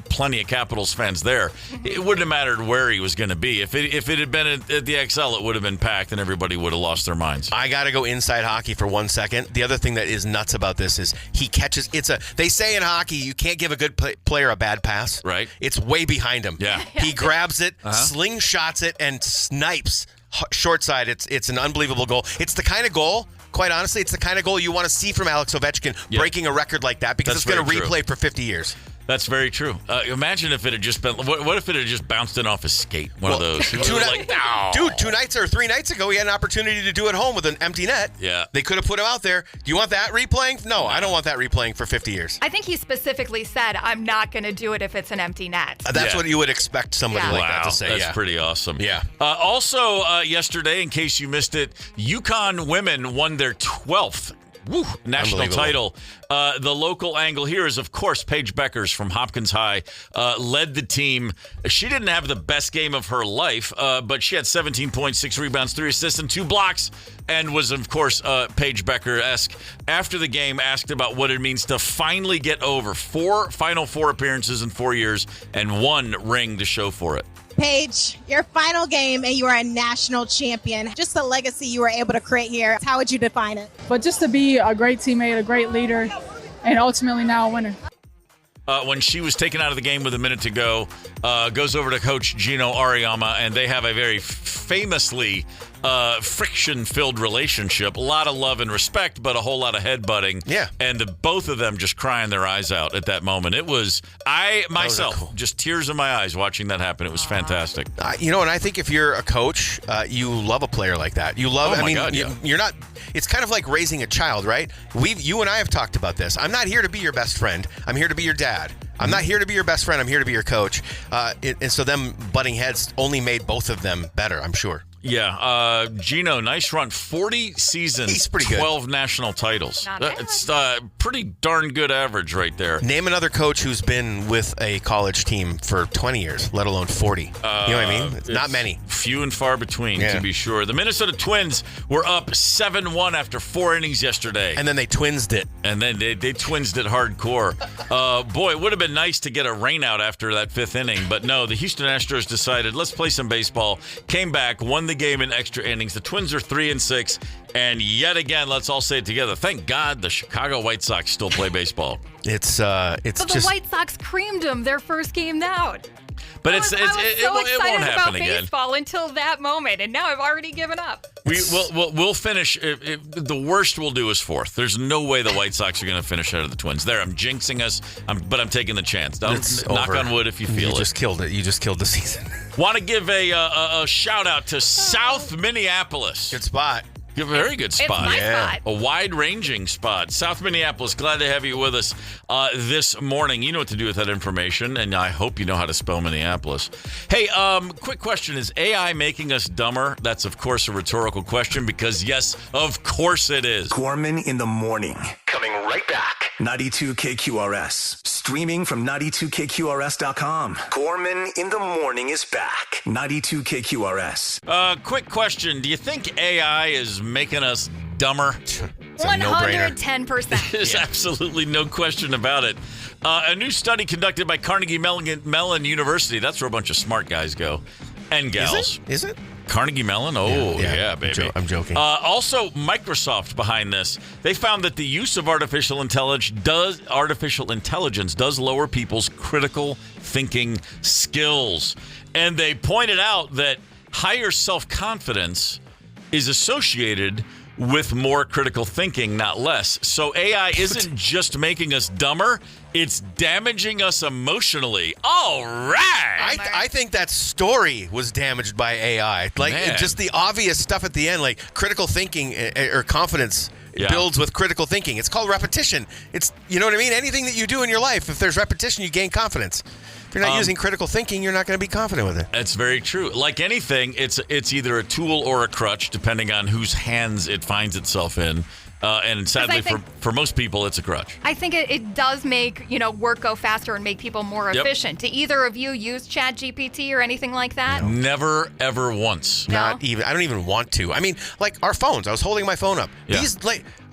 plenty of Capitals fans there. It wouldn't have mattered where he was going to be. If it had been at the XL, it would have been packed and everybody would have lost their minds. I got to go inside hockey for 1 second. The other thing that is nuts about this is he catches. They say in hockey you can't give a good player a bad pass. Right. It's way behind him. Yeah. He grabs it, slingshots it, and snipes short side. It's an unbelievable goal. It's the kind of goal. Quite honestly, it's the kind of goal you want to see from Alex Ovechkin breaking a record like that, because it's going to replay for 50 years. That's very true. Imagine if it had just been. What if it had just bounced in off his skate? One of those. Dude, 3 nights ago, he had an opportunity to do it home with an empty net. Yeah. They could have put him out there. Do you want that replaying? No, I don't want that replaying for 50 years. I think he specifically said, I'm not going to do it if it's an empty net. That's what you would expect somebody like that to say. That's pretty awesome. Yeah. Also, yesterday, in case you missed it, UConn women won their 12th national title. The local angle here is, of course, Paige Beckers from Hopkins High led the team. She didn't have the best game of her life, but she had 17 points, 6 rebounds, 3 assists, and 2 blocks, and was, of course, Paige Becker-esque. After the game, asked about what it means to finally get over 4 Final Four appearances in 4 years and 1 ring to show for it. Paige, your final game and you are a national champion. Just the legacy you were able to create here. How would you define it? But just to be a great teammate, a great leader, and ultimately now a winner. When she was taken out of the game with a minute to go, goes over to Coach Gino Ariyama, and they have a very famously friction-filled relationship. A lot of love and respect, but a whole lot of headbutting. Yeah. And both of them just crying their eyes out at that moment. It was, just tears in my eyes watching that happen. It was fantastic. And I think if you're a coach, you love a player like that. You love, you're not, it's kind of like raising a child, right? You and I have talked about this. I'm not here to be your best friend. I'm here to be your dad. I'm not here to be your best friend. I'm here to be your coach. And so them butting heads only made both of them better, I'm sure. Yeah, Gino, nice run. 40 seasons, He's pretty 12 good. national titles. Not bad. It's pretty darn good average right there. Name another coach who's been with a college team for 20 years, let alone 40. You know what I mean? Not many. few and far between, to be sure. The Minnesota Twins were up 7-1 after 4 innings yesterday. And then they twinsed it. And then they twinsed it hardcore. Boy, it would have been nice to get a rain out after that 5th inning. But no, the Houston Astros decided, let's play some baseball. Came back, won the game in extra innings. The Twins are 3-6. And yet again, let's all say it together. Thank God the Chicago White Sox still play baseball. But the White Sox creamed them their first game out. But I was so it won't excited happen about again. Baseball until that moment, and now I've already given up. We'll finish. The worst we'll do is 4th. There's no way the White Sox are going to finish ahead of the Twins. There, I'm jinxing us, but I'm taking the chance. Knock on wood if you feel it. You just killed it. You just killed the season. Want to give a shout out to South Minneapolis. Good spot. A very good spot. It's my spot. A wide-ranging spot. South Minneapolis, glad to have you with us this morning. You know what to do with that information, and I hope you know how to spell Minneapolis. Hey, quick question. Is AI making us dumber? That's, of course, a rhetorical question because, yes, of course it is. Gorman in the morning. Coming right back. 92 KQRS. Streaming from 92KQRS.com. Gorman in the morning is back. 92 KQRS. Quick question. Do you think AI is making us dumber? It's a no-brainer. 110%. There's absolutely no question about it. A new study conducted by Carnegie Mellon University. That's where a bunch of smart guys go. And gals. Is it? Carnegie Mellon? Oh, yeah baby. I'm joking. Also, Microsoft behind this. They found that the use of artificial intelligence does lower people's critical thinking skills. And they pointed out that higher self-confidence is associated with more critical thinking, not less. So AI isn't just making us dumber, it's damaging us emotionally. All right. I think that story was damaged by AI. Just the obvious stuff at the end, like critical thinking or confidence builds with critical thinking. It's called repetition. It's, you know what I mean? Anything that you do in your life, if there's repetition, you gain confidence. If you're not using critical thinking, you're not going to be confident with it. That's very true. Like anything, it's either a tool or a crutch, depending on whose hands it finds itself in. And sadly, for most people, it's a crutch. I think it does make work go faster and make people more efficient. Do either of you use ChatGPT or anything like that? No. Never, ever once. No? Not even. I don't even want to. I mean, like our phones. I was holding my phone up. Yeah.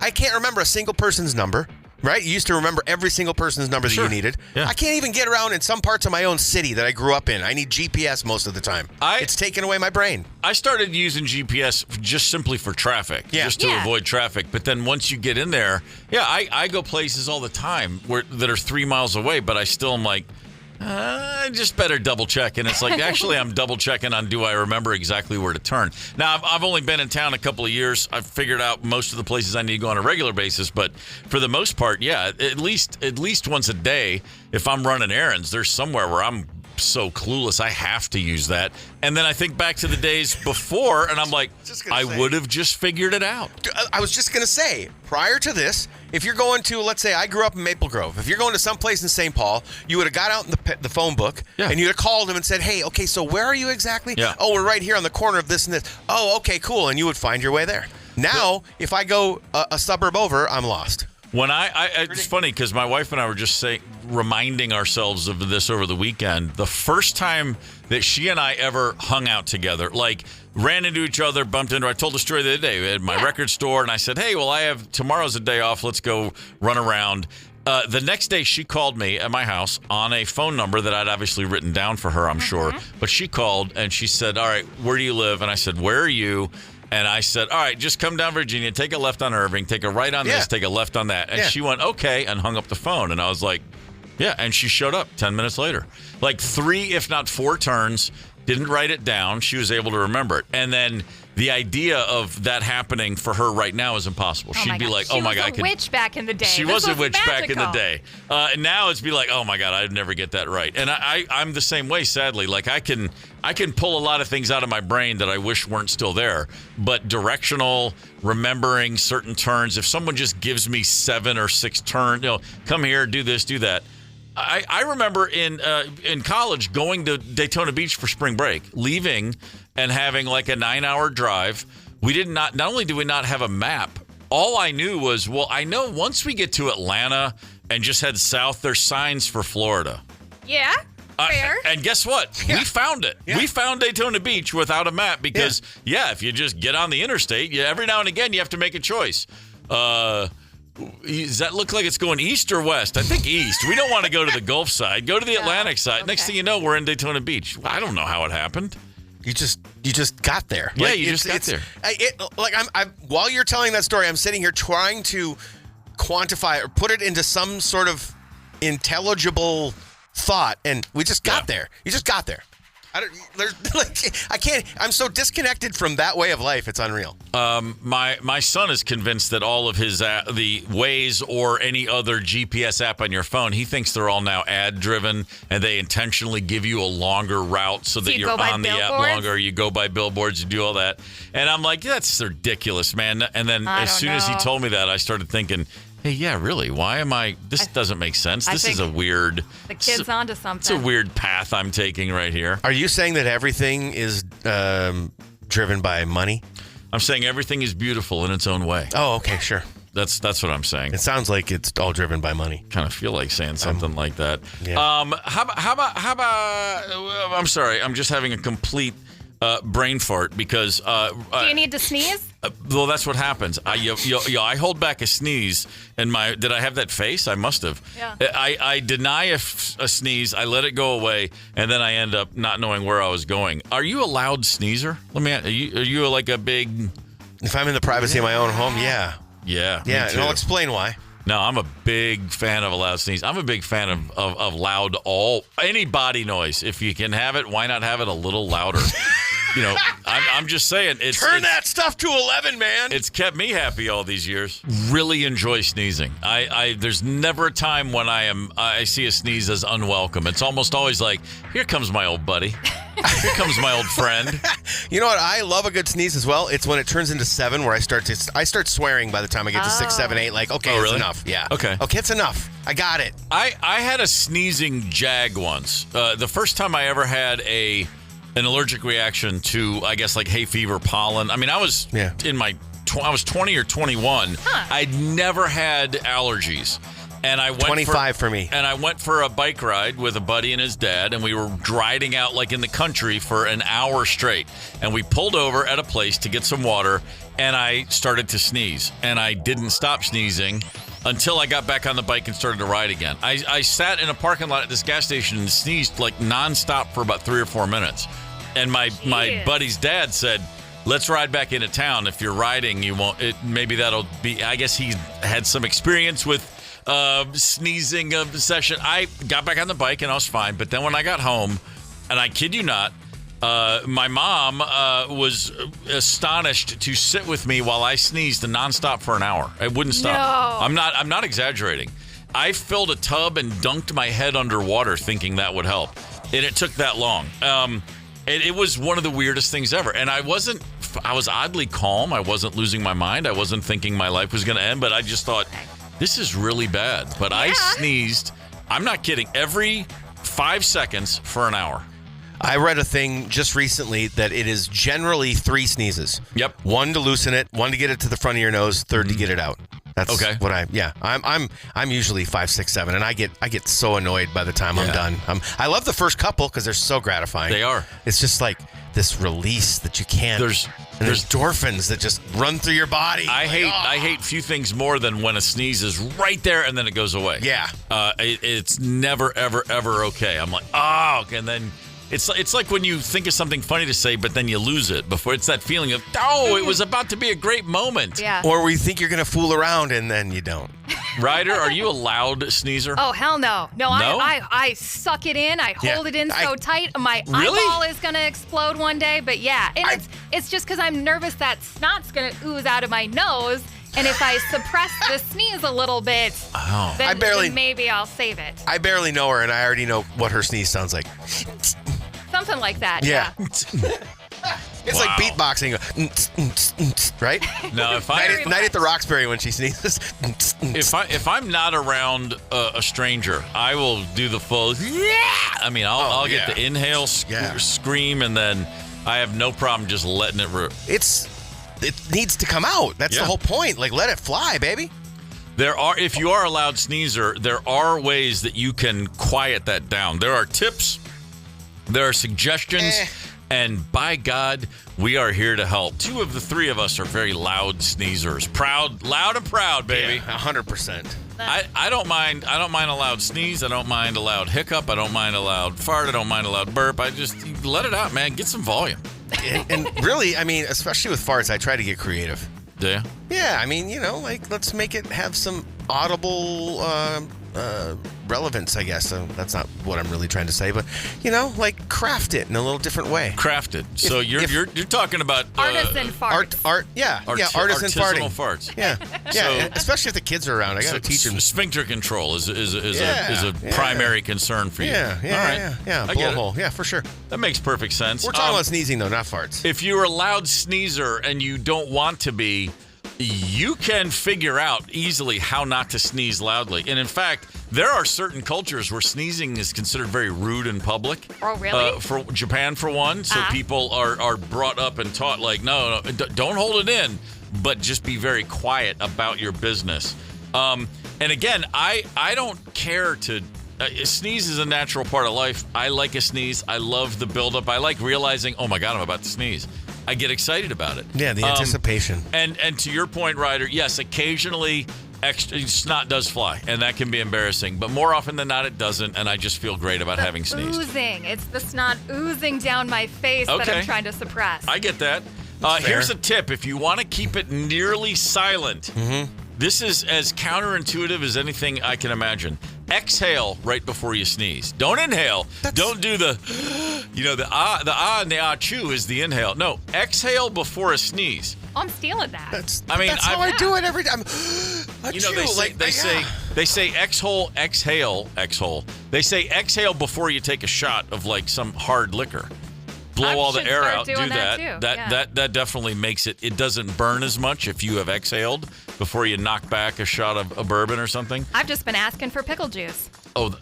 I can't remember a single person's number. Right? You used to remember every single person's number that you needed. Yeah. I can't even get around in some parts of my own city that I grew up in. I need GPS most of the time. It's taken away my brain. I started using GPS just simply for traffic, just to avoid traffic. But then once you get in there, I go places all the time that are 3 miles away, but I still am like, I just better double check. And it's like, actually, I'm double checking on do I remember exactly where to turn. Now, I've only been in town a couple of years. I've figured out most of the places I need to go on a regular basis. But for the most part, at least once a day, if I'm running errands, there's somewhere where I'm so clueless I have to use that. And then I think back to the days before, and I'm like, I would have just figured it out. I was just going to say, prior to this, if you're going to, let's say I grew up in Maple Grove. If you're going to someplace in St. Paul, you would have got out in the phone book, and you'd have called him and said, hey, okay, so where are you exactly? Yeah. Oh, we're right here on the corner of this and this. Oh, okay, cool. And you would find your way there. Now, if I go a suburb over, I'm lost. When it's funny because my wife and I were just reminding ourselves of this over the weekend. The first time that she and I ever hung out together, like ran into each other, bumped into. I told the story the other day. We had my record store, and I said, "Hey, well, tomorrow's a day off. Let's go run around." The next day, she called me at my house on a phone number that I'd obviously written down for her, I'm sure. But she called and she said, "All right, where do you live?" And I said, "Where are you?" And I said, all right, just come down Virginia, take a left on Irving, take a right on this, take a left on that. And she went, okay, and hung up the phone. And I was like, yeah. And she showed up 10 minutes later. Like 3, if not 4 turns, didn't write it down. She was able to remember it. And then the idea of that happening for her right now is impossible. She'd be like, oh my God. She was a witch back in the day. She was a witch back in the day. And now it's be like, oh my God, I'd never get that right. And I'm the same way, sadly. Like I can pull a lot of things out of my brain that I wish weren't still there. But directional, remembering certain turns, if someone just gives me 7 or 6 turns, come here, do this, do that. I remember in college going to Daytona Beach for spring break, leaving and having like a 9-hour drive. Not only do we not have a map, all I knew was, well, I know once we get to Atlanta and just head south, there's signs for Florida. Yeah? Fair. And guess what? Yeah. We found it. Yeah. We found Daytona Beach without a map because, if you just get on the interstate, every now and again you have to make a choice. Does that look like it's going east or west? I think east. We don't want to go to the Gulf side. Go to the Atlantic side. Okay. Next thing you know, we're in Daytona Beach. I don't know how it happened. You just got there. Yeah, you just got there. I'm while you're telling that story, I'm sitting here trying to quantify or put it into some sort of intelligible thought, and we just got there. You just got there. I can't. I'm so disconnected from that way of life. It's unreal. My son is convinced that all of his the Waze or any other GPS app on your phone, he thinks they're all now ad driven, and they intentionally give you a longer route so that you're on the app longer. You go by billboards, you do all that, and I'm like, that's ridiculous, man. And then as soon as he told me that, I started thinking, hey, yeah, really? Why am I? This doesn't make sense. This is a weird. The kid's onto something. It's a weird path I'm taking right here. Are you saying that everything is driven by money? I'm saying everything is beautiful in its own way. Oh, okay, sure. That's what I'm saying. It sounds like it's all driven by money. Kind of feel like saying something like that. Yeah. How about? I'm sorry. I'm just having a complete brain fart because. Do you need to sneeze? Well, that's what happens. I hold back a sneeze, and did I have that face? I must have. Yeah. I deny a sneeze. I let it go away, and then I end up not knowing where I was going. Are you a loud sneezer? Let me ask, are you like a big? If I'm in the privacy of my own home, yeah. Yeah. Yeah, and I'll explain why. No, I'm a big fan of a loud sneeze. I'm a big fan of loud any body noise. If you can have it, why not have it a little louder? I'm just saying. Turn that stuff to 11, man. It's kept me happy all these years. Really enjoy sneezing. There's never a time when I see a sneeze as unwelcome. It's almost always like, here comes my old buddy. Here comes my old friend. You know what? I love a good sneeze as well. It's when it turns into 7 where I start swearing by the time I get to 6, 7, 8. Like, okay, really? It's enough. Yeah. Okay, it's enough. I got it. I had a sneezing jag once. The first time I ever had an allergic reaction to, I guess, like hay fever, pollen. I mean, I was I was 20 or 21. I'd never had allergies. And I went 25 for me. And I went for a bike ride with a buddy and his dad, and we were riding out like in the country for an hour straight. And we pulled over at a place to get some water, and I started to sneeze. And I didn't stop sneezing until I got back on the bike and started to ride again. I sat in a parking lot at this gas station and sneezed like nonstop for about 3 or 4 minutes. And my buddy's dad said, let's ride back into town. If you're riding, you won't. Maybe that'll be. I guess he had some experience with sneezing session. I got back on the bike and I was fine. But then when I got home, and I kid you not, my mom was astonished to sit with me while I sneezed nonstop for an hour. I wouldn't stop. No. I'm not exaggerating. I filled a tub and dunked my head underwater thinking that would help. And it took that long. It was one of the weirdest things ever. And I was oddly calm. I wasn't losing my mind. I wasn't thinking my life was going to end. But I just thought, this is really bad. But I sneezed, I'm not kidding, every 5 seconds for an hour. I read a thing just recently that it is generally 3 sneezes. Yep. 1 to loosen it, 1 to get it to the front of your nose, 3rd to get it out. That's okay. What I'm usually 5, 6, 7, and I get so annoyed by the time I'm done. I love the first couple because they're so gratifying. They are. It's just like this release that you can't. There's endorphins that just run through your body. I hate few things more than when a sneeze is right there and then it goes away. Yeah. It's never ever ever okay. I'm like, and then. It's like when you think of something funny to say, but then you lose it before. It's that feeling of, it was about to be a great moment. Yeah. Or where you think you're going to fool around and then you don't. Ryder, are you a loud sneezer? Oh, hell no. No? I suck it in. I hold it in so tight. My eyeball is going to explode one day. But yeah, and it's just because I'm nervous that snot's going to ooze out of my nose. And if I suppress the sneeze a little bit, then maybe I'll save it. I barely know her, and I already know what her sneeze sounds like. Something like that. Yeah. It's like beatboxing, right? No, Night at the Roxbury when she sneezes. If I'm not around a stranger, I will do the full. I mean, I'll get the inhale, scream, and then I have no problem just letting it rip. It needs to come out. That's the whole point. Like, let it fly, baby. If you are a loud sneezer, there are ways that you can quiet that down. There are tips, there are suggestions, and by God, we are here to help. 2 of the 3 of us are very loud sneezers. Loud and proud, baby. Yeah, 100%. I don't mind a loud sneeze. I don't mind a loud hiccup. I don't mind a loud fart. I don't mind a loud burp. I just let it out, man. Get some volume. And really, I mean, especially with farts, I try to get creative. Yeah? Yeah, I mean, let's make it have some audible relevance, I guess. So that's not what I'm really trying to say, but, craft it in a little different way. Craft it. So you're talking about... artisan farts. Artisan artisanal farting. farts. Yeah, yeah. Especially if the kids are around. I got to teach them. Sphincter control is a primary concern for you. Yeah. Blowhole. Yeah, for sure. That makes perfect sense. We're talking about sneezing, though, not farts. If you're a loud sneezer and you don't want to be, you can figure out easily how not to sneeze loudly. And in fact, there are certain cultures where sneezing is considered very rude in public. Oh, really? For Japan, for one. So people are brought up and taught, no, don't hold it in, but just be very quiet about your business. And again, I don't care to... a sneeze is a natural part of life. I like a sneeze. I love the buildup. I like realizing, oh my God, I'm about to sneeze. I get excited about it. Yeah, the anticipation. And to your point, Ryder, yes, occasionally snot does fly, and that can be embarrassing. But more often than not, it doesn't, and I just feel great about having sneezed. Oozing. It's the snot oozing down my face that I'm trying to suppress. I get that. Here's a tip. If you want to keep it nearly silent, this is as counterintuitive as anything I can imagine. Exhale right before you sneeze. Don't inhale. Don't do the ah and the achoo is the inhale. No, exhale before a sneeze. Oh, I'm stealing that. That's how I do it every time. They say exhale. They say exhale before you take a shot of some hard liquor. Blow all the air out. Do that. That definitely makes it. It doesn't burn as much if you have exhaled before you knock back a shot of a bourbon or something. I've just been asking for pickle juice. Oh,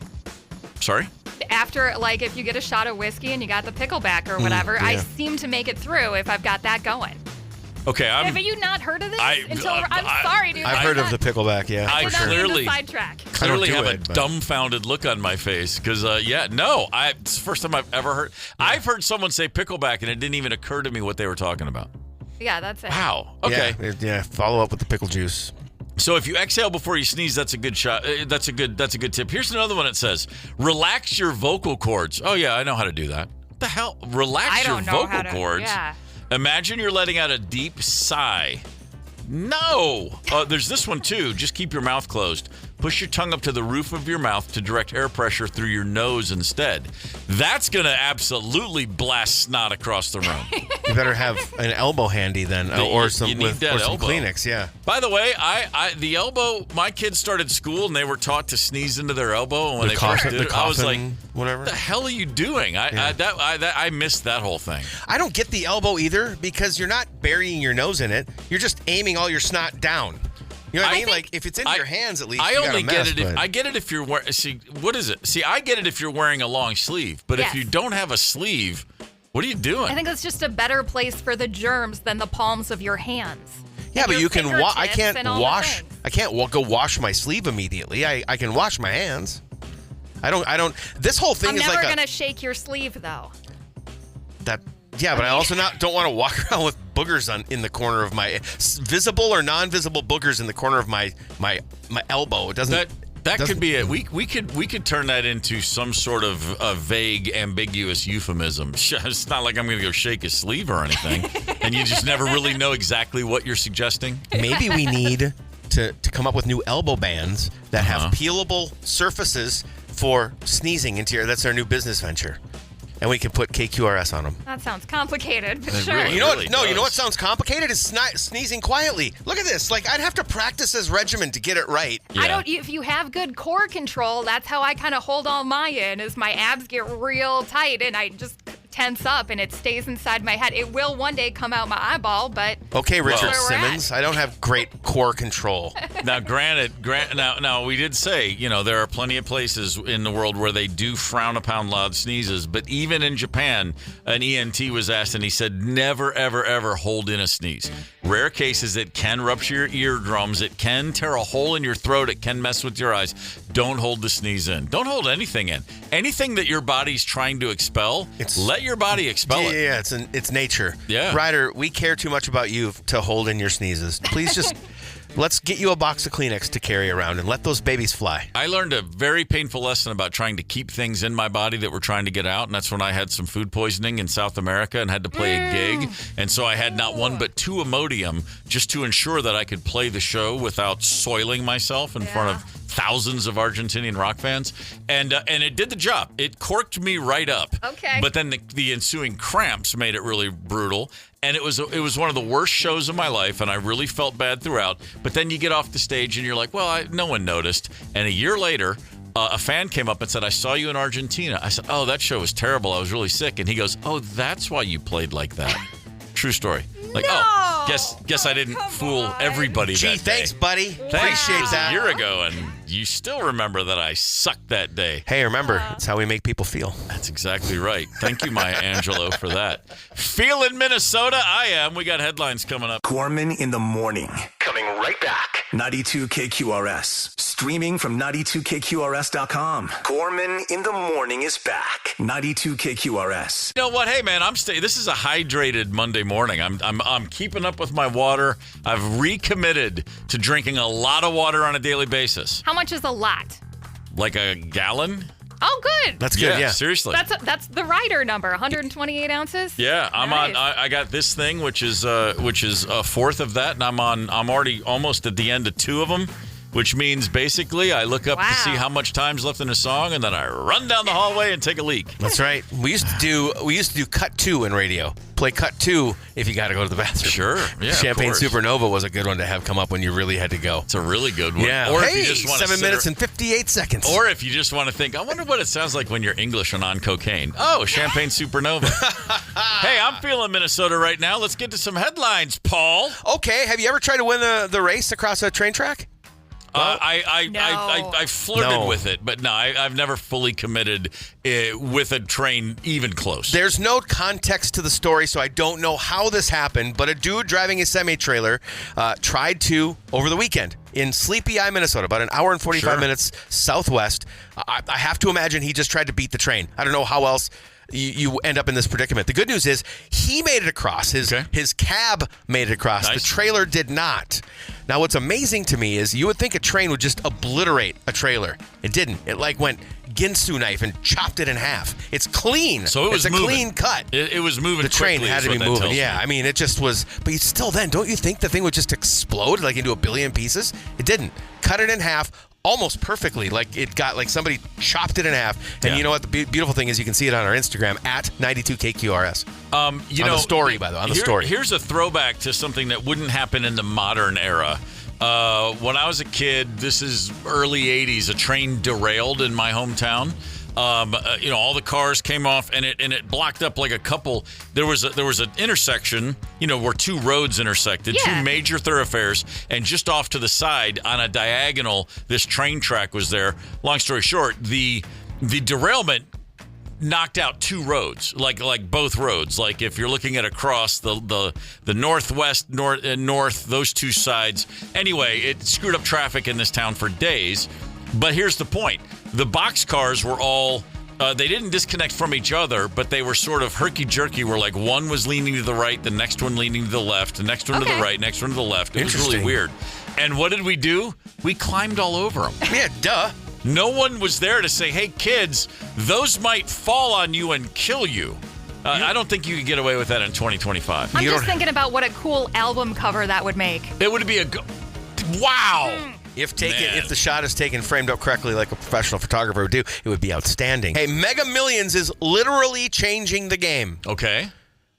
sorry? After, if you get a shot of whiskey and you got the pickleback or whatever, I seem to make it through if I've got that going. Okay, have you not heard of this? I'm sorry, dude. I've heard of the pickleback, yeah. I clearly have a dumbfounded look on my face because, it's the first time I've ever heard. I've heard someone say pickleback, and it didn't even occur to me what they were talking about. Yeah, that's it. Wow. Okay. Yeah, follow up with the pickle juice. So if you exhale before you sneeze, that's a good shot. That's a good tip. Here's another one. It says, relax your vocal cords. Oh, yeah, I know how to do that. What the hell? Relax your vocal cords? Yeah. Imagine you're letting out a deep sigh. No! There's this one, too. Just keep your mouth closed. Push your tongue up to the roof of your mouth to direct air pressure through your nose instead. That's going to absolutely blast snot across the room. You better have an elbow handy then, or some Kleenex, yeah. By the way, the elbow, my kids started school and they were taught to sneeze into their elbow. And when they first did it, I was like, whatever. What the hell are you doing? I missed that whole thing. I don't get the elbow either because you're not burying your nose in it. You're just aiming all your snot down. You know what I mean? If it's in your hands, at least. I only get it. I get it if you're wearing. See, what is it? See, I get it if you're wearing a long sleeve. But if you don't have a sleeve, what are you doing? I think it's just a better place for the germs than the palms of your hands. Yeah, but you can. I can't wash. I can't go wash my sleeve immediately. I can wash my hands. I don't. This whole thing is like. I'm never gonna shake your sleeve though. Yeah, but I also don't want to walk around with boogers in the corner of my visible or non-visible boogers in the corner of my elbow. It doesn't. That could be it. We could turn that into some sort of vague, ambiguous euphemism. It's not like I'm going to go shake his sleeve or anything, and you just never really know exactly what you're suggesting. Maybe we need to come up with new elbow bands that have peelable surfaces for sneezing into your. That's our new business venture. And we can put KQRS on them. That sounds complicated, but sure. You know what sounds complicated is sneezing quietly. Look at this. I'd have to practice this regimen to get it right. Yeah. If you have good core control, that's how I kind of hold all my in, is my abs get real tight and I just tense up and it stays inside my head. It will one day come out my eyeball, but okay, Richard Simmons, I don't have great core control. Now, granted, now we did say, there are plenty of places in the world where they do frown upon loud sneezes, but even in Japan, an ENT was asked and he said, never, ever, ever hold in a sneeze. Rare cases, it can rupture your eardrums, it can tear a hole in your throat, it can mess with your eyes. Don't hold the sneeze in. Don't hold anything in. Anything that your body's trying to expel, let your body expel it. Yeah, it's nature. Yeah. Ryder, we care too much about you to hold in your sneezes. Please just let's get you a box of Kleenex to carry around and let those babies fly. I learned a very painful lesson about trying to keep things in my body that were trying to get out, and that's when I had some food poisoning in South America and had to play a gig. And so I had not one but two Imodium just to ensure that I could play the show without soiling myself in front of thousands of Argentinian rock fans, and it did the job. It corked me right up. Okay. But then the ensuing cramps made it really brutal, and it was one of the worst shows of my life, and I really felt bad throughout. But then you get off the stage and you're like, well, no one noticed. And a year later, a fan came up and said, I saw you in Argentina. I said, oh, that show was terrible. I was really sick. And he goes, oh, that's why you played like that. True story. Like, guess I didn't fool everybody that day. Thanks, buddy. Thanks. Appreciate It was that. a year ago, and you still remember that I sucked that day. Hey, remember, it's how we make people feel. That's exactly right. Thank you, Maya Angelou, for that. Feeling Minnesota? I am. We got headlines coming up. Gorman in the morning. Coming right back. 92 KQRS. Streaming from 92KQRS.com. Gorman in the morning is back. 92 KQRS. You know what? Hey, man, this is a hydrated Monday morning. I'm keeping up with my water. I've recommitted to drinking a lot of water on a daily basis. How much is a lot? Like a gallon? Oh, good. That's good. Yeah. Seriously. That's the Ryder number, 128 ounces. Yeah, I'm nice. I got this thing, which is a fourth of that, and I'm already almost at the end of two of them. Which means basically I look up to see how much time's left in a song, and then I run down the hallway and take a leak. That's right. We used to do cut two in radio. Play cut two if you got to go to the bathroom. Sure. Yeah. Champagne Supernova was a good one to have come up when you really had to go. It's a really good one. Yeah. Or hey, if you just want 7 minutes and 58 seconds. Or if you just want to think, I wonder what it sounds like when you're English and on cocaine. Oh, Champagne Supernova. Hey, I'm feeling Minnesota right now. Let's get to some headlines, Paul. Okay. Have you ever tried to win the race across a train track? I flirted with it, but no, I've never fully committed with a train even close. There's no context to the story, so I don't know how this happened, but a dude driving a semi-trailer tried to, over the weekend, in Sleepy Eye, Minnesota, about an hour and 45 minutes southwest. I have to imagine he just tried to beat the train. I don't know how else you end up in this predicament. The good news is he made it across. His cab made it across. Nice. The trailer did not. Now, what's amazing to me is you would think a train would just obliterate a trailer. It didn't. It went Ginsu knife and chopped it in half. It's clean. So it was a clean cut. It was moving. The train quickly, had to be moving. Yeah, I mean, it just was. But still, then, don't you think the thing would just explode into a billion pieces? It didn't. Cut it in half. Almost perfectly, it got somebody chopped it in half. And you know what? The beautiful thing is you can see it on our Instagram at 92KQRS. On the story, by the way. On the story. Here's a throwback to something that wouldn't happen in the modern era. When I was a kid, this is early 80s, a train derailed in my hometown. All the cars came off, and it blocked up like a couple. There was an intersection, where two roads intersected, two major thoroughfares, and just off to the side on a diagonal, this train track was there. Long story short, the derailment knocked out two roads, like both roads. Like if you're looking at across the northwest, north, those two sides. Anyway, it screwed up traffic in this town for days. But here's the point. The boxcars were all, they didn't disconnect from each other, but they were sort of herky-jerky, where one was leaning to the right, the next one leaning to the left, the next one to the right, next one to the left. It was really weird. And what did we do? We climbed all over them. Yeah, duh. No one was there to say, hey, kids, those might fall on you and kill you. I don't think you could get away with that in 2025. I'm just thinking about what a cool album cover that would make. It would be wow. If the shot is taken framed up correctly like a professional photographer would do, it would be outstanding. Hey, Mega Millions is literally changing the game. Okay.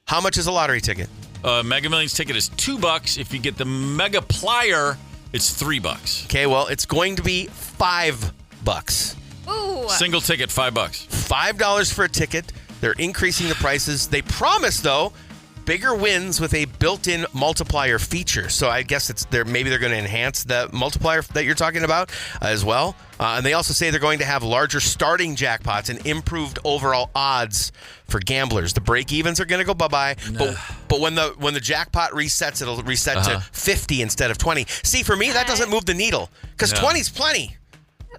How much is a lottery ticket? Mega Millions ticket is $2. If you get the Mega Plier, it's $3. Okay, well, it's going to be $5. Ooh. Single ticket, $5. $5 for a ticket. They're increasing the prices. They promise, though, bigger wins with a built-in multiplier feature. So I guess maybe they're going to enhance the multiplier that you're talking about as well. And they also say they're going to have larger starting jackpots and improved overall odds for gamblers. The break-evens are going to go bye-bye, but when the jackpot resets, it'll reset to 50 instead of 20. See, for me, that doesn't move the needle because 20's plenty.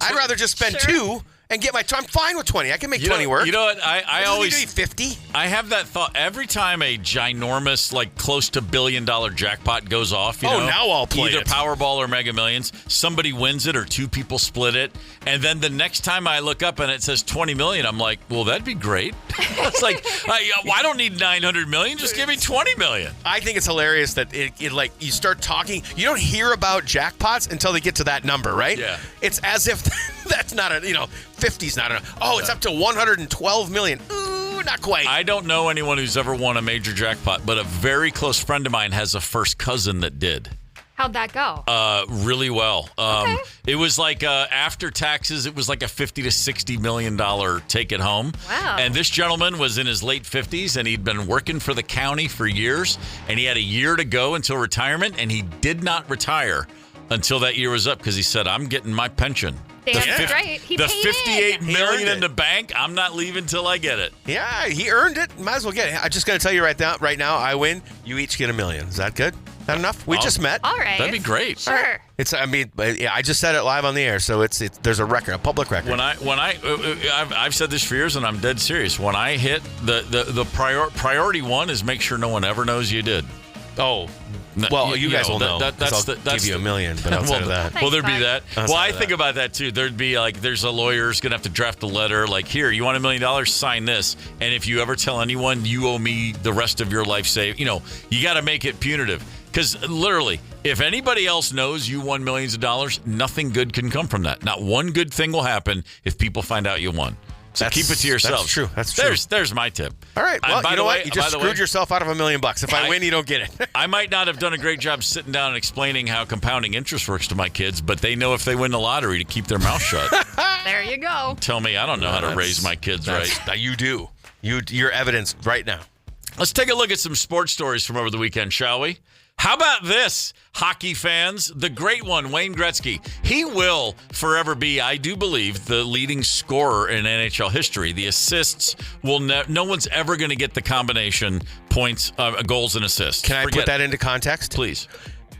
I'd rather just spend 2 and get my. I'm fine with 20. I can make 20 work. You know what? I always 50. I have that thought every time a ginormous, like close to $1 billion jackpot goes off. You know, now I'll play either it. Powerball or Mega Millions. Somebody wins it, or 2 people split it, and then the next time I look up and it says 20 million, I'm like, well, that'd be great. It's like I don't need 900 million. Just give me 20 million. I think it's hilarious that it like you start talking. You don't hear about jackpots until they get to that number, right? Yeah. It's as if that's not 50's not enough. Oh, it's up to 112 million. Ooh, not quite. I don't know anyone who's ever won a major jackpot, but a very close friend of mine has a first cousin that did. How'd that go? Really well. Okay. It was like after taxes, it was like a $50 to $60 million take it home. Wow. And this gentleman was in his late 50s, and he'd been working for the county for years, and he had a year to go until retirement, and he did not retire until that year was up because he said, I'm getting my pension. Damn straight. He the paid $58 million in the bank, I'm not leaving till I get it. Yeah, he earned it. Might as well get it. I'm just going to tell you right now, I win. You each get $1 million. Is that good? Not enough? We just met. All right. That'd be great. Sure. I just said it live on the air, so there's a record, a public record. I've said this for years, and I'm dead serious. When I hit the priority one is make sure no one ever knows you did. Oh. Well, you guys will know. That's give you $1 million, but outside of that. Well, there'd be that. Well, I think about that too. There'd be like, there's a lawyer's gonna have to draft a letter. Like, here, you want $1 million? Sign this. And if you ever tell anyone, you owe me the rest of your life save. You got to make it punitive. Because literally, if anybody else knows you won millions of dollars, nothing good can come from that. Not one good thing will happen if people find out you won. So keep it to yourself. That's true. There's my tip. All right. Well, you know what? You just screwed yourself out of $1 million. If I win, you don't get it. I might not have done a great job sitting down and explaining how compounding interest works to my kids, but they know if they win the lottery to keep their mouth shut. There you go. Tell me I don't know how to raise my kids right. You do. You're evidence right now. Let's take a look at some sports stories from over the weekend, shall we? How about this, hockey fans? The great one, Wayne Gretzky. He will forever be, I do believe, the leading scorer in NHL history. The assists will no one's ever going to get the combination points, goals and assists. Can I put that into context? Please.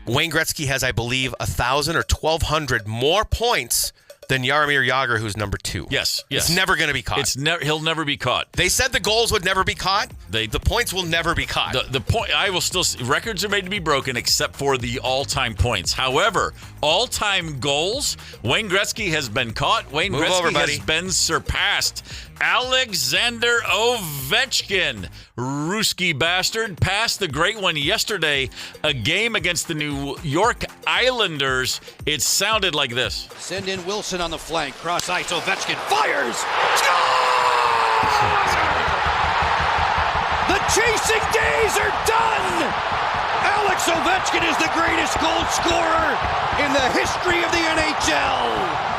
Wayne Gretzky has, I believe, 1,000 or 1,200 more points than Jaromir Jagr, who's number 2. Yes. It's never going to be caught. He'll never be caught. They said the goals would never be caught. The points will never be caught. The point, I will still see, records are made to be broken except for the all-time points. However, all-time goals, Wayne Gretzky has been caught. Wayne Gretzky has been surpassed. Alexander Ovechkin, Ruski bastard, passed the great one yesterday. A game against the New York Islanders. It sounded like this. Send in Wilson on the flank. Cross ice. Ovechkin fires. The chasing days are done. Alex Ovechkin is the greatest goal scorer in the history of the NHL.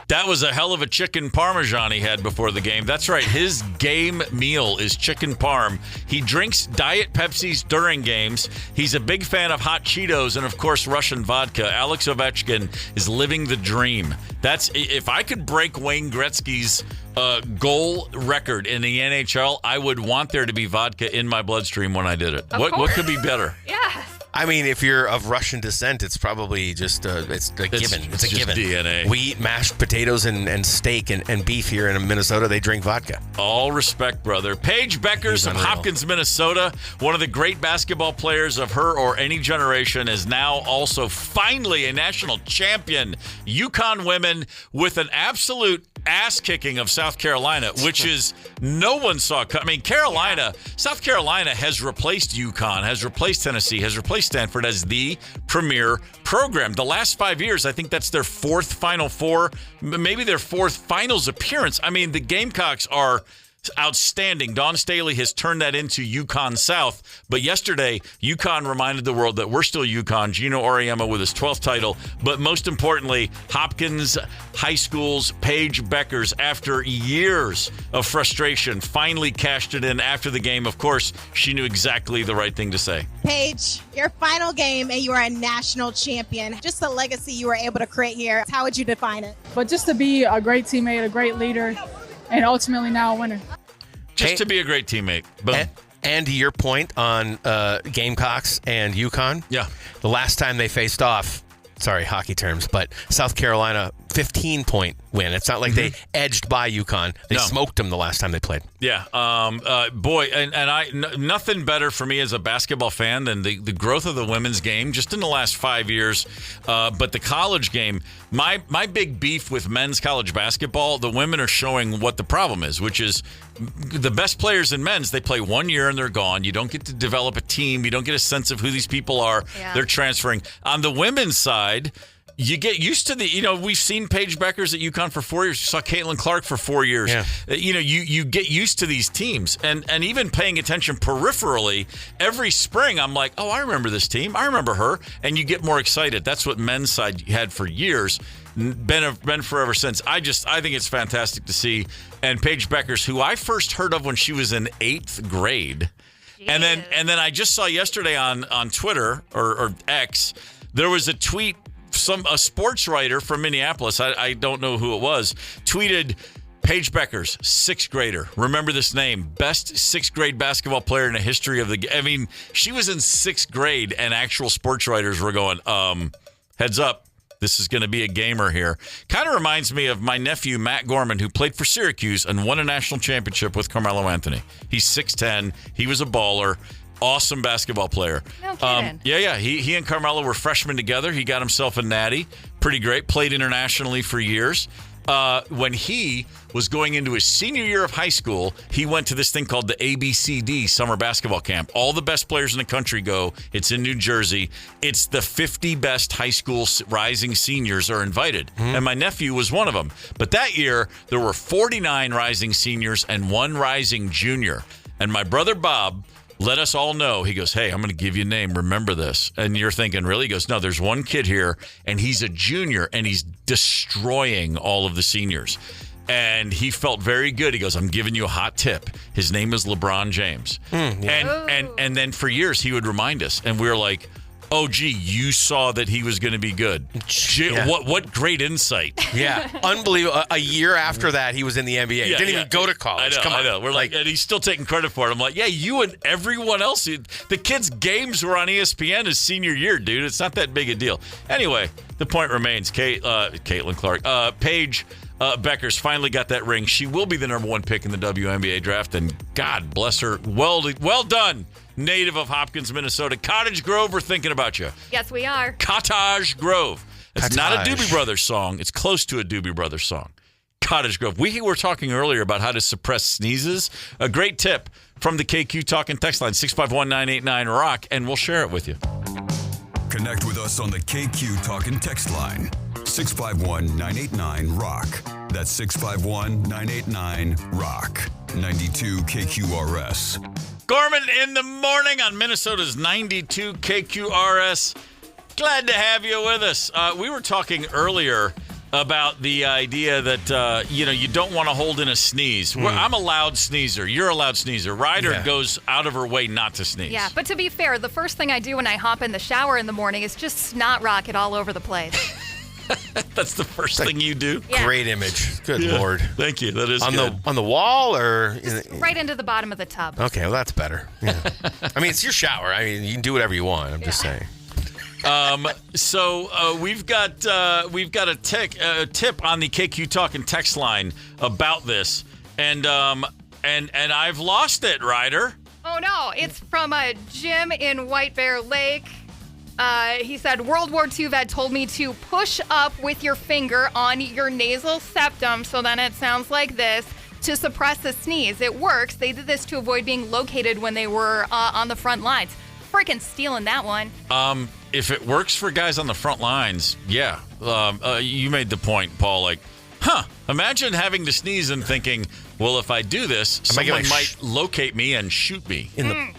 That was a hell of a chicken parmesan he had before the game. That's right. His game meal is chicken parm. He drinks Diet Pepsis during games. He's a big fan of hot Cheetos and, of course, Russian vodka. Alex Ovechkin is living the dream. If I could break Wayne Gretzky's goal record in the NHL, I would want there to be vodka in my bloodstream when I did it. What could be better? Yeah. I mean, if you're of Russian descent, it's probably just it's a given. It's a given. DNA. We eat mashed potatoes and steak and beef here in Minnesota. They drink vodka. All respect, brother. Paige Beckers from Hopkins, Minnesota, one of the great basketball players of her or any generation, is now also finally a national champion. UConn women with an absolute ass-kicking of South Carolina, which is no one saw. I mean, South Carolina has replaced UConn, has replaced Tennessee, has replaced Stanford as the premier program. The last 5 years, I think that's their 4th Final Four, maybe their 4th finals appearance. I mean, the Gamecocks are Outstanding. Dawn Staley has turned that into UConn South. But yesterday, UConn reminded the world that we're still UConn. Gino Auriemma with his 12th title. But most importantly, Hopkins High School's Paige Beckers, after years of frustration, finally cashed it in after the game. Of course, she knew exactly the right thing to say. Paige, your final game and you are a national champion. Just the legacy you were able to create here. How would you define it? But just to be a great teammate, a great leader, and ultimately now a winner. Just to be a great teammate. Boom. And to your point on Gamecocks and UConn, yeah, the last time they faced off, sorry, hockey terms, but South Carolina, 15-point win. It's not like they edged by UConn. They smoked them the last time they played. Yeah. Boy, nothing better for me as a basketball fan than the growth of the women's game just in the last 5 years. But the college game, my big beef with men's college basketball, the women are showing what the problem is, which is the best players in men's, they play 1 year and they're gone. You don't get to develop a team. You don't get a sense of who these people are. Yeah. They're transferring. On the women's side, you get used to we've seen Paige Beckers at UConn for 4 years. You saw Caitlin Clark for 4 years. Yeah. You get used to these teams. And even paying attention peripherally, every spring I'm like, oh, I remember this team. I remember her. And you get more excited. That's what men's side had for years. Been forever since. I think it's fantastic to see. And Paige Beckers, who I first heard of when she was in 8th grade. And then I just saw yesterday on Twitter or X, there was a tweet. A sports writer from Minneapolis, I don't know who it was, tweeted Paige Beckers, 6th grader. Remember this name. Best 6th grade basketball player in the history of the game. I mean, she was in 6th grade and actual sports writers were going, heads up, this is going to be a gamer here. Kind of reminds me of my nephew, Matt Gorman, who played for Syracuse and won a national championship with Carmelo Anthony. He's 6'10". He was a baller. Awesome basketball player. No kidding. Yeah. He and Carmelo were freshmen together. He got himself a natty. Pretty great. Played internationally for years. When he was going into his senior year of high school, he went to this thing called the ABCD Summer Basketball Camp. All the best players in the country go. It's in New Jersey. It's the 50 best high school rising seniors are invited. And my nephew was one of them. But that year, there were 49 rising seniors and 1 rising junior. And my brother Bob let us all know. He goes, hey, I'm going to give you a name. Remember this. And you're thinking, really? He goes, no, there's one kid here, and he's a junior, and he's destroying all of the seniors. And he felt very good. He goes, I'm giving you a hot tip. His name is LeBron James. And then for years, he would remind us. And we were like, oh, gee, you saw that he was going to be good. Yeah. What great insight. Yeah, unbelievable. A year after that, he was in the NBA. He didn't even go to college. I know. We're like, and he's still taking credit for it. I'm like, yeah, you and everyone else. The kids' games were on ESPN his senior year, dude. It's not that big a deal. Anyway, the point remains, Caitlin Clark. Paige Beckers finally got that ring. She will be the number 1 pick in the WNBA draft, and God bless her. Well done. Native of Hopkins, Minnesota. Cottage Grove, we're thinking about you. Yes, we are. Cottage Grove. It's not a Doobie Brothers song. It's close to a Doobie Brothers song. Cottage Grove. We were talking earlier about how to suppress sneezes. A great tip from the KQ Talking text line, 651-989-ROCK, and we'll share it with you. Connect with us on the KQ Talking text line, 651-989-ROCK. That's 651-989-ROCK. 92 KQRS. Gorman in the morning on Minnesota's 92 KQRS. Glad to have you with us. We were talking earlier about the idea that, you don't want to hold in a sneeze. I'm a loud sneezer. You're a loud sneezer. Ryder goes out of her way not to sneeze. Yeah, but to be fair, the first thing I do when I hop in the shower in the morning is just snot rocket all over the place. That's the first thing you do? Yeah. Great image. Good Lord. Thank you. That is on good. On the wall or right into the bottom of the tub. Okay, well that's better. Yeah. I mean, it's your shower. I mean, you can do whatever you want. I'm just saying. So we've got a tip on the KQ Talking text line about this, and I've lost it, Ryder. Oh no! It's from a Jim in White Bear Lake. He said, World War II vet told me to push up with your finger on your nasal septum so then it sounds like this to suppress a sneeze. It works. They did this to avoid being located when they were on the front lines. Freaking stealing that one. If it works for guys on the front lines, yeah. You made the point, Paul, imagine having to sneeze and thinking, well, if I do this, someone might locate me and shoot me.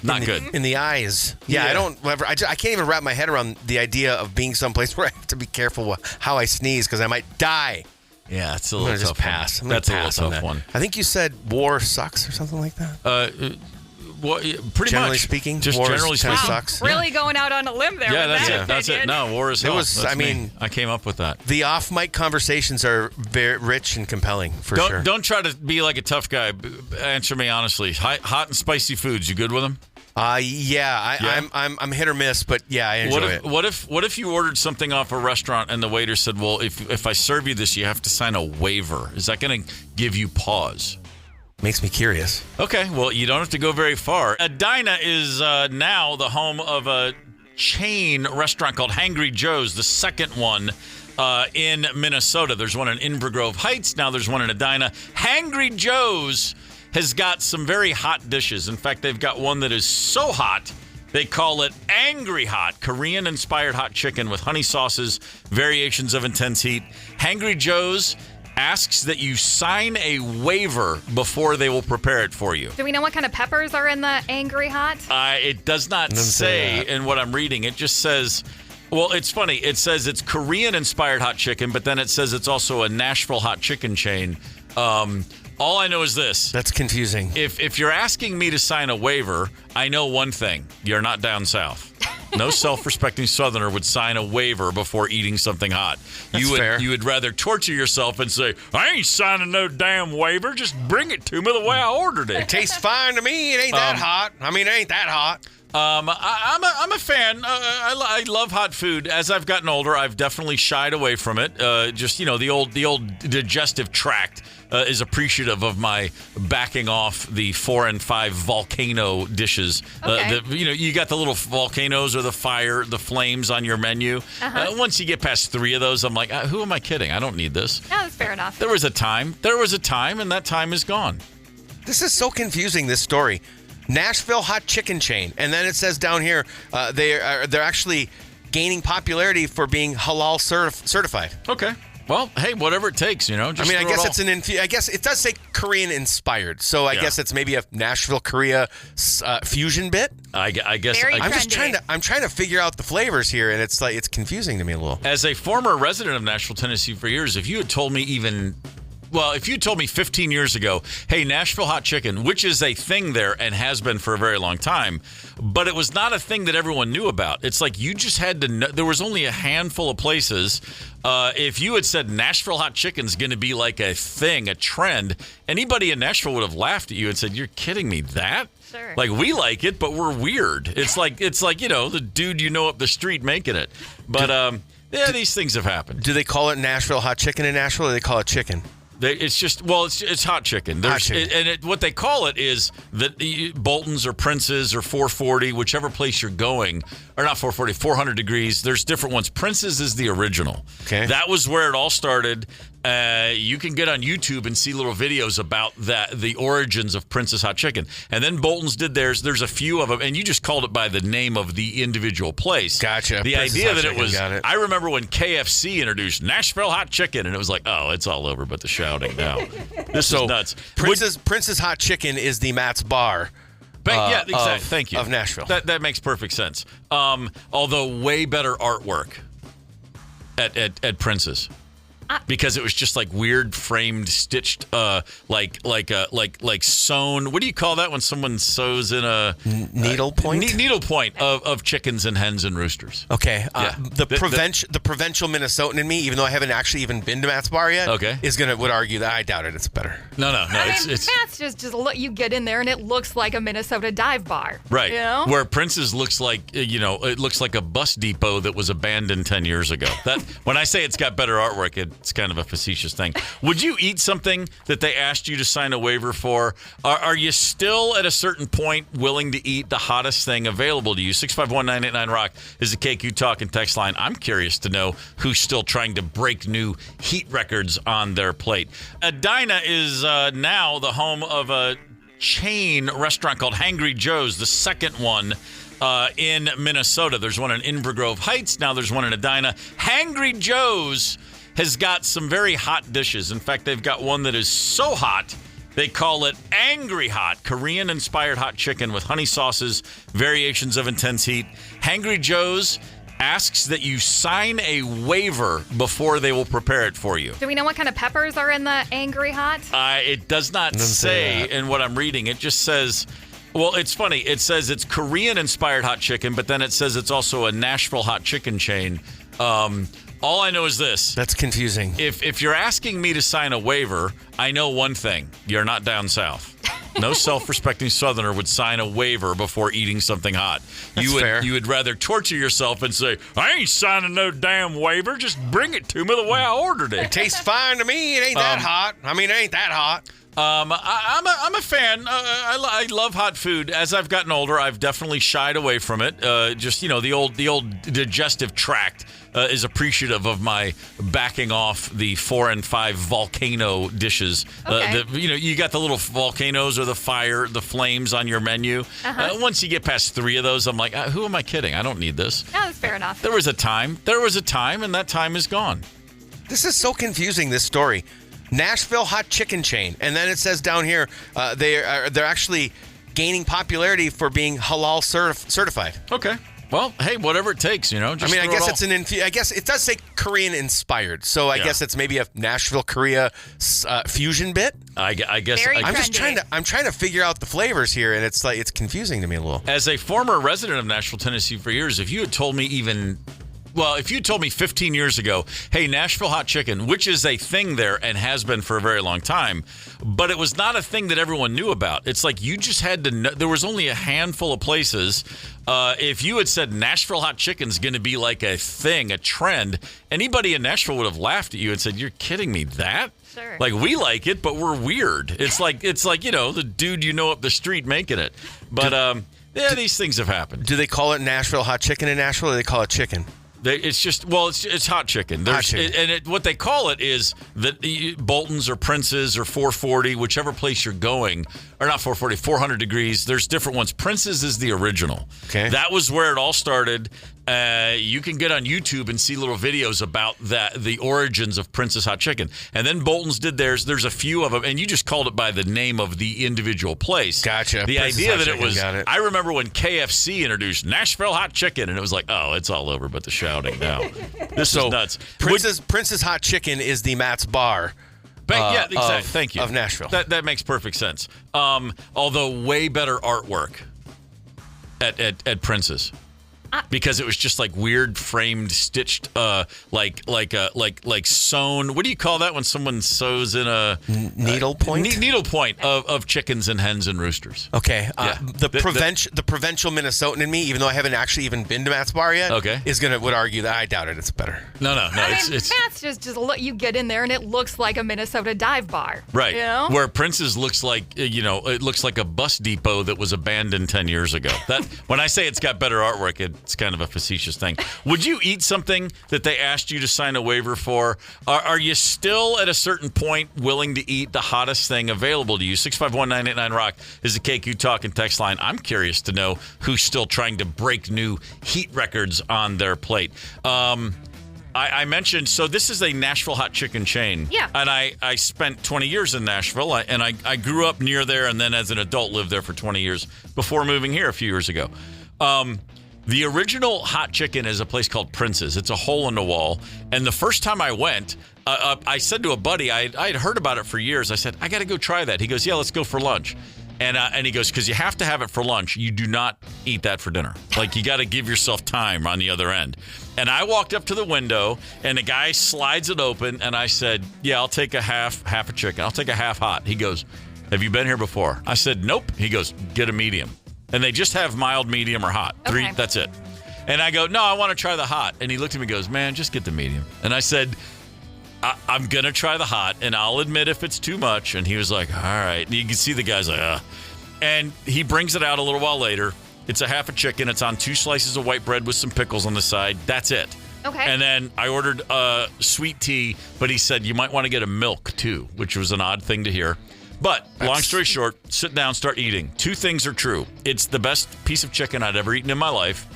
Not good. In the eyes. Yeah, I can't even wrap my head around the idea of being someplace where I have to be careful how I sneeze because I might die. Yeah, it's a little tough. Pass. That's a little tough one. I think you said war sucks or something like that. Well, pretty generally much. Speaking, just war generally speaking, sucks. Really going out on a limb there. Yeah, that's it. No, war is hell. I came up with that. The off-mic conversations are very rich and compelling, sure. Don't try to be like a tough guy. Answer me honestly. Hot and spicy foods. You good with them? Yeah. I'm hit or miss, but yeah, I enjoy it. What if you ordered something off a restaurant and the waiter said, "Well, if I serve you this, you have to sign a waiver." Is that going to give you pause? Makes me curious. Okay, well, you don't have to go very far. Edina is now the home of a chain restaurant called Hangry Joe's, the second one in Minnesota. There's one in Inver Grove Heights. Now there's one in Edina. Hangry Joe's has got some very hot dishes. In fact, they've got one that is so hot, they call it Angry Hot, Korean-inspired hot chicken with honey sauces, variations of intense heat. Hangry Joe's asks that you sign a waiver before they will prepare it for you. Do we know what kind of peppers are in the Angry Hot? It does not say in what I'm reading. It just says, well, it's funny. It says it's Korean-inspired hot chicken, but then it says it's also a Nashville hot chicken chain. All I know is this. That's confusing. If you're asking me to sign a waiver, I know one thing. You're not down south. No self-respecting Southerner would sign a waiver before eating something hot. That's fair. You would rather torture yourself and say, I ain't signing no damn waiver. Just bring it to me the way I ordered it. It tastes fine to me. It ain't that hot. I mean, it ain't that hot. I'm a fan. I love hot food. As I've gotten older, I've definitely shied away from it. The old digestive tract is appreciative of my backing off the 4 and 5 volcano dishes. Okay. You got the little volcanoes or the flames on your menu. Once you get past 3 of those, I'm like, who am I kidding? I don't need this. Yeah, that's fair enough. There was a time, and that time is gone. This is so confusing, this story. Nashville hot chicken chain, and then it says down here they're actually gaining popularity for being halal certified. Okay. Well, hey, whatever it takes, Just I guess I guess it does say Korean inspired, so I guess it's maybe a Nashville Korea fusion bit. I guess Very I'm trying to figure out the flavors here, and it's confusing to me a little. As a former resident of Nashville, Tennessee for years, if you had told me if you told me 15 years ago, hey, Nashville hot chicken, which is a thing there and has been for a very long time, but it was not a thing that everyone knew about. It's like you just had to know. There was only a handful of places. If you had said Nashville hot chicken's going to be like a thing, a trend, anybody in Nashville would have laughed at you and said, you're kidding me, that? Sure. Like, we like it, but we're weird. It's like the dude up the street making it. But, these things have happened. Do they call it Nashville hot chicken in Nashville, or do they call it chicken? It's hot chicken. What they call it is that Bolton's or Prince's or 440, whichever place you're going, or not 440, 400 degrees. There's different ones. Prince's is the original. Okay, that was where it all started. You can get on YouTube and see little videos about the origins of Prince's Hot Chicken. And then Bolton's did theirs. There's a few of them, and you just called it by the name of the individual place. Gotcha. The idea that it was, I remember when KFC introduced Nashville Hot Chicken, and it was like, oh, it's all over but the shouting now. This is nuts. Prince's Hot Chicken is the Matt's Bar. Exactly. Thank you. Of Nashville. That makes perfect sense. Although way better artwork at Prince's. Because it was just like weird framed, stitched, like sewn. What do you call that when someone sews in a needle point? Needle point of chickens and hens and roosters. Okay, the provincial Minnesotan in me, even though I haven't actually even been to Matt's Bar yet, would argue that I doubt it. It's better. No. It's Matt's just look. You get in there and it looks like a Minnesota dive bar, right? Where Prince's looks like it looks like a bus depot that was abandoned 10 years ago. That when I say it's got better artwork, it's kind of a facetious thing. Would you eat something that they asked you to sign a waiver for? Are you still at a certain point willing to eat the hottest thing available to you? 651-989-ROCK is the KQ Talk and text line. I'm curious to know who's still trying to break new heat records on their plate. Edina is now the home of a chain restaurant called Hangry Joe's, the second one in Minnesota. There's one in Inver Grove Heights. Now there's one in Edina. Hangry Joe's has got some very hot dishes. In fact, they've got one that is so hot, They call it Angry Hot, Korean-inspired hot chicken with honey sauces, variations of intense heat. Hangry Joe's asks that you sign a waiver before they will prepare it for you. Do we know what kind of peppers are in the Angry Hot? It does not say in what I'm reading. It just says, well, it's funny. It says it's Korean-inspired hot chicken, but then it says it's also a Nashville hot chicken chain. All I know is this. That's confusing. If you're asking me to sign a waiver, I know one thing. You're not down south. No self-respecting Southerner would sign a waiver before eating something hot. Fair. You would rather torture yourself and say, I ain't signing no damn waiver. Just bring it to me the way I ordered it. It tastes fine to me. It ain't that hot. I mean, it ain't that hot. I'm a fan. I love hot food. As I've gotten older, I've definitely shied away from it. The old digestive tract is appreciative of my backing off the 4 and 5 volcano dishes. Okay. You got the little volcanoes or the flames on your menu. Once you get past 3 of those, I'm like, who am I kidding? I don't need this. No, that's fair enough. There was a time, and that time is gone. This is so confusing, this story. Nashville hot chicken chain, and then it says down here they're actually gaining popularity for being halal certified. Okay, well, hey, whatever it takes, Just I guess I guess it does say Korean inspired, so I guess it's maybe a Nashville Korea fusion bit. I guess Very I'm trying to figure out the flavors here, and it's confusing to me a little. As a former resident of Nashville, Tennessee for years, if you had told me if you told me 15 years ago, hey, Nashville hot chicken, which is a thing there and has been for a very long time, but it was not a thing that everyone knew about. It's like you just had to know. There was only a handful of places. If you had said Nashville hot chicken is going to be like a thing, a trend, anybody in Nashville would have laughed at you and said, you're kidding me, that? Sure. Like, we like it, but we're weird. It's like the dude up the street making it. But these things have happened. Do they call it Nashville hot chicken in Nashville, or do they call it chicken? It's hot chicken. What they call it is that Bolton's or Prince's or 440, whichever place you're going, or not 440, 400 degrees. There's different ones. Prince's is the original. Okay. That was where it all started. You can get on YouTube and see little videos about the origins of Prince's hot chicken. And then Bolton's did theirs. There's a few of them, and you just called it by the name of the individual place. Gotcha. The Prince's idea hot that chicken, it was, got it. I remember when KFC introduced Nashville hot chicken, and it was like, oh, it's all over but the shouting now. This is nuts. Prince's hot chicken is the Matt's Bar. Yeah, exactly. Thank you. Of Nashville. That makes perfect sense. Although way better artwork at Prince's. Because it was just like weird framed, stitched, like sewn. What do you call that when someone sews in a needle point? Needle point of chickens and hens and roosters. Okay. The provincial Minnesotan in me, even though I haven't actually even been to Matt's Bar yet, would argue that I doubt it. It's better. No. It's Matt's just look. You get in there and it looks like a Minnesota dive bar. Right. You know? Where Prince's looks like it looks like a bus depot that was abandoned 10 years ago. That when I say it's got better artwork, it's kind of a facetious thing. Would you eat something that they asked you to sign a waiver for? Are you still at a certain point willing to eat the hottest thing available to you? 651-989-ROCK is the KQ Talk and text line. I'm curious to know who's still trying to break new heat records on their plate. I mentioned, so this is a Nashville hot chicken chain. Yeah. And I spent 20 years in Nashville, and I grew up near there, and then as an adult lived there for 20 years before moving here a few years ago. The original hot chicken is a place called Prince's. It's a hole in the wall. And the first time I went, I said to a buddy, I had heard about it for years. I said, I got to go try that. He goes, yeah, let's go for lunch. And he goes, because you have to have it for lunch. You do not eat that for dinner. Like, you got to give yourself time on the other end. And I walked up to the window, and the guy slides it open, and I said, yeah, I'll take a half a chicken. I'll take a half hot. He goes, have you been here before? I said, nope. He goes, get a medium. And they just have mild, medium, or hot. Okay. 3, that's it. And I go, no, I want to try the hot. And he looked at me and goes, man, just get the medium. And I said, I'm going to try the hot, and I'll admit if it's too much. And he was like, all right. And you can see the guy's like, And he brings it out a little while later. It's a half a chicken. It's on 2 slices of white bread with some pickles on the side. That's it. Okay. And then I ordered sweet tea, but he said you might want to get a milk, too, which was an odd thing to hear. But long story short, sit down, start eating. 2 things are true. It's the best piece of chicken I'd ever eaten in my life.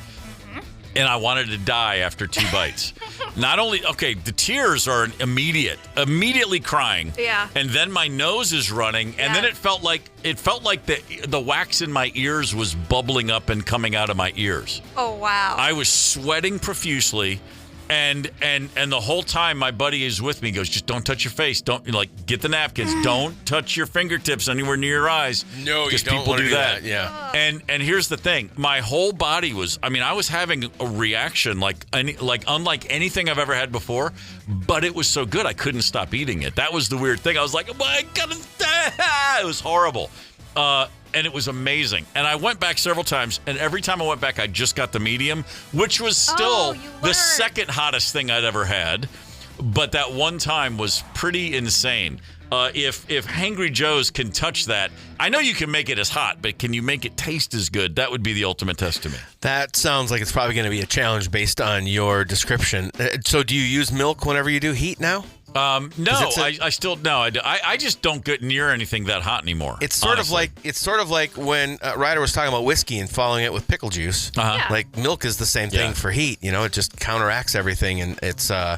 and I wanted to die after 2 bites. Not only, the tears are immediately crying. Yeah. And then my nose is running, and then it felt like the wax in my ears was bubbling up and coming out of my ears. Oh, wow. I was sweating profusely. And the whole time my buddy is with me, goes, just don't touch your face. Don't get the napkins. Don't touch your fingertips anywhere near your eyes. No, you don't people want to do that. Yeah. And here's the thing. My whole body was, I was having a reaction like unlike anything I've ever had before, but it was so good I couldn't stop eating it. That was the weird thing. I was like, oh my God, it was horrible. And it was amazing. And I went back several times, and every time I went back, I just got the medium, which was still the second hottest thing I'd ever had. But that one time was pretty insane. If Hangry Joe's can touch that, I know you can make it as hot, but can you make it taste as good? That would be the ultimate test to me. That sounds like it's probably going to be a challenge based on your description. So do you use milk whenever you do heat now? No, I just don't get near anything that hot anymore. It's sort of like when Ryder was talking about whiskey and following it with pickle juice. Yeah. Like milk is the same thing for heat. It just counteracts everything, and it's. I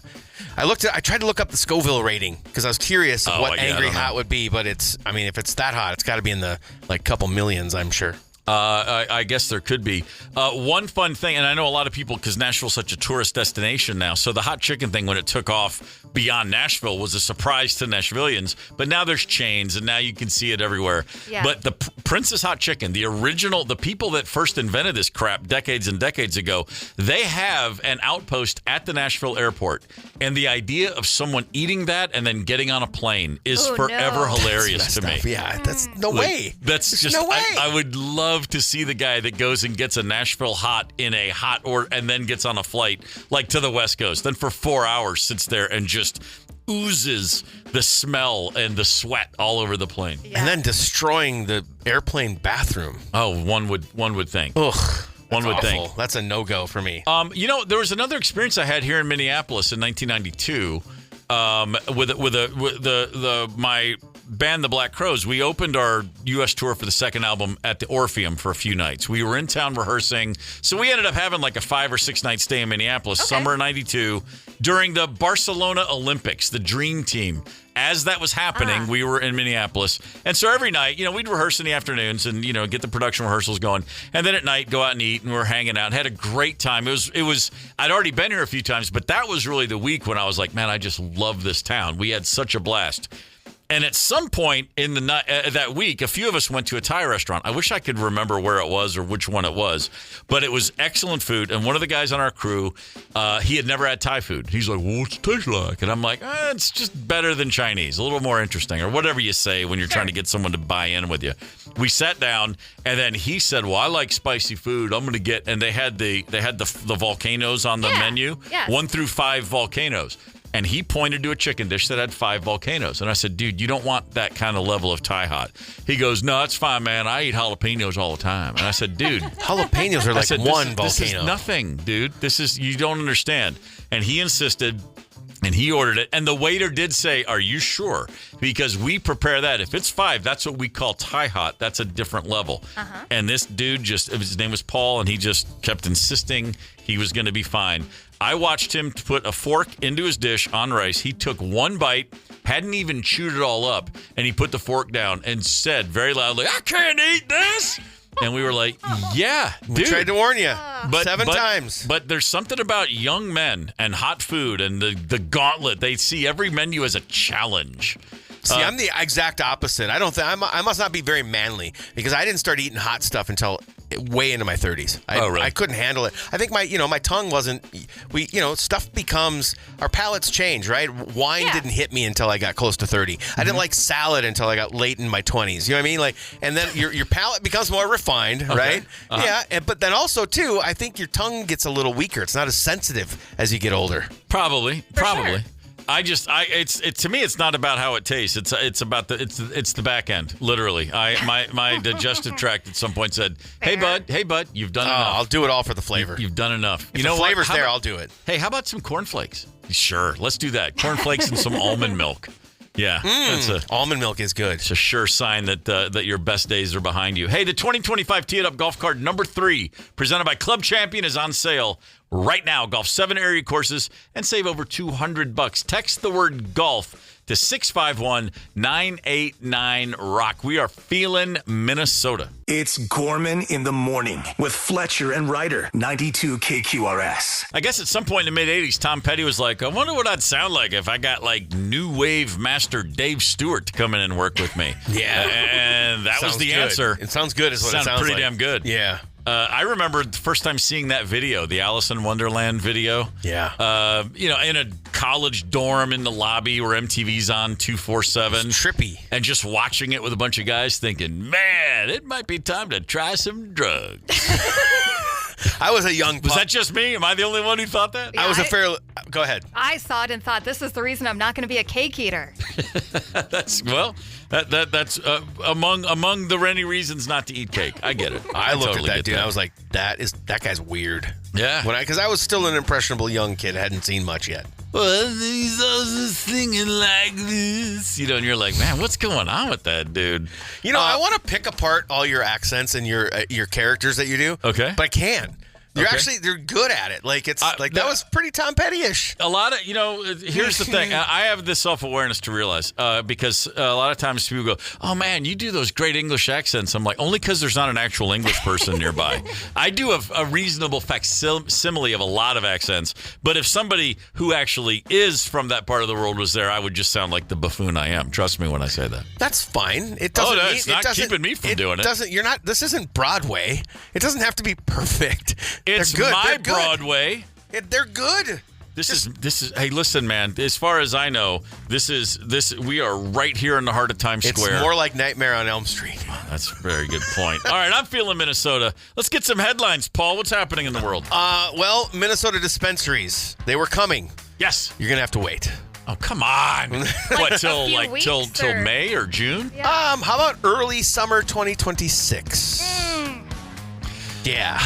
tried to look up the Scoville rating because I was curious of what angry hot would be, but it's. If it's that hot, it's got to be in the couple millions, I'm sure. I guess there could be. One fun thing, and I know a lot of people, because Nashville's such a tourist destination now, so the hot chicken thing, when it took off beyond Nashville, was a surprise to Nashvillians. But now there's chains, and now you can see it everywhere. Yeah. But the Prince's Hot Chicken, the original, the people that first invented this crap decades and decades ago, they have an outpost at the Nashville airport. And the idea of someone eating that and then getting on a plane is forever hilarious to me. Yeah, that's no way. There's no way. I would love to see the guy that goes and gets a Nashville hot in a hot and then gets on a flight to the West Coast, then for 4 hours sits there and just oozes the smell and the sweat all over the plane. And then destroying the airplane bathroom. Oh, one would think. Ugh. One would think. That's a no-go for me. There was another experience I had here in Minneapolis in 1992 with my band, the Black Crowes. We opened our U.S. tour for the second album at the Orpheum for a few nights. We were in town rehearsing, so we ended up having like a 5 or 6 night stay in Minneapolis, summer of 92, during the Barcelona Olympics, the Dream Team. As that was happening, we were in Minneapolis. And so every night, we'd rehearse in the afternoons and, get the production rehearsals going. And then at night, go out and eat, and we're hanging out. Had a great time. It was I'd already been here a few times, but that was really the week when I was like, man, I just love this town. We had such a blast. And at some point in the that week, a few of us went to a Thai restaurant. I wish I could remember where it was or which one it was, but it was excellent food. And one of the guys on our crew, he had never had Thai food. He's like, well, what's it taste like? And I'm like, it's just better than Chinese, a little more interesting, or whatever you say when you're trying to get someone to buy in with you. We sat down, and then he said, well, I like spicy food. I'm going to get, and they had the volcanoes on the menu, 1 through 5 volcanoes. And he pointed to a chicken dish that had 5 volcanoes. And I said, dude, you don't want that kind of level of Thai hot. He goes, no, it's fine, man. I eat jalapenos all the time. And I said, dude. Jalapenos are like one volcano. This is nothing, dude. You don't understand. And he insisted, and he ordered it. And the waiter did say, are you sure? Because we prepare that. If it's 5, that's what we call Thai hot. That's a different level. And this dude his name was Paul, and he just kept insisting he was going to be fine. I watched him put a fork into his dish on rice. He took one bite, hadn't even chewed it all up, and he put the fork down and said very loudly, I can't eat this. And we were like, yeah, dude. We tried to warn you 7 times. But there's something about young men and hot food and the gauntlet. They see every menu as a challenge. See, I'm the exact opposite. I must not be very manly because I didn't start eating hot stuff until way into my 30s. Really? I couldn't handle it. I think my tongue wasn't. Stuff becomes, our palates change, right? Wine didn't hit me until I got close to 30. I didn't like salad until I got late in my 20s. You know what I mean? And then your palate becomes more refined, right? Yeah, but then also too, I think your tongue gets a little weaker. It's not as sensitive as you get older. Probably. Sure. To me, it's not about how it tastes. It's about the back end. Literally, my digestive tract at some point said, "Hey bud, you've done enough. I'll do it all for the flavor. You've done enough. If the flavor's there, I'll do it. Hey, how about some cornflakes? Sure, let's do that. Cornflakes and some almond milk. Yeah. Almond milk is good. It's a sure sign that your best days are behind you. Hey, the 2025 Tee It Up Golf Cart number 3, presented by Club Champion, is on sale right now. Golf 7 area courses and save over $200. Text the word golf to 651-989-ROCK. We are feeling Minnesota. It's Gorman in the morning with Fletcher and Ryder, 92 KQRS. I guess at some point in the mid-'80s, Tom Petty was like, I wonder what I'd sound like if I got like new wave master Dave Stewart to come in and work with me. Yeah. And that was the good. answer. It sounds good is what it sounds pretty like. damn good. Yeah. I remember the first time seeing that video, the Alice in Wonderland video. Yeah. In a college dorm in the lobby where MTV's on 247. It's trippy. And just watching it with a bunch of guys thinking, man, it might be time to try some drugs. I was a young... Was that just me? Am I the only one who thought that? Yeah, Go ahead. I saw it and thought, this is the reason I'm not going to be a cake eater. That's among the many reasons not to eat cake. I get it. I looked totally at that dude. That. I was like, that guy's weird. Yeah. Because I was still an impressionable young kid, hadn't seen much yet. Well, he's also singing like this, and you're like, man, what's going on with that dude? I want to pick apart all your accents and your characters that you do. Okay, but I can't. They're good at it. Like that was pretty Tom Petty-ish. A lot of, here's the thing. I have this self-awareness to realize because a lot of times people go, oh man, you do those great English accents. I'm like, only because there's not an actual English person nearby. I do a reasonable facsimile of a lot of accents, but if somebody who actually is from that part of the world was there, I would just sound like the buffoon I am. Trust me when I say that. That's fine. It doesn't. It's not keeping me from doing it. You're not. This isn't Broadway. It doesn't have to be perfect. It's good. my Broadway. They're good. This is. Hey, listen, man. As far as I know, this. We are right here in the heart of Times Square. It's more like Nightmare on Elm Street. That's a very good point. All right, I'm feeling Minnesota. Let's get some headlines, Paul. What's happening in the world? Minnesota dispensaries. They were coming. Yes. You're gonna have to wait. Oh, come on. What, till May or June? Yeah. How about early summer 2026? Yeah.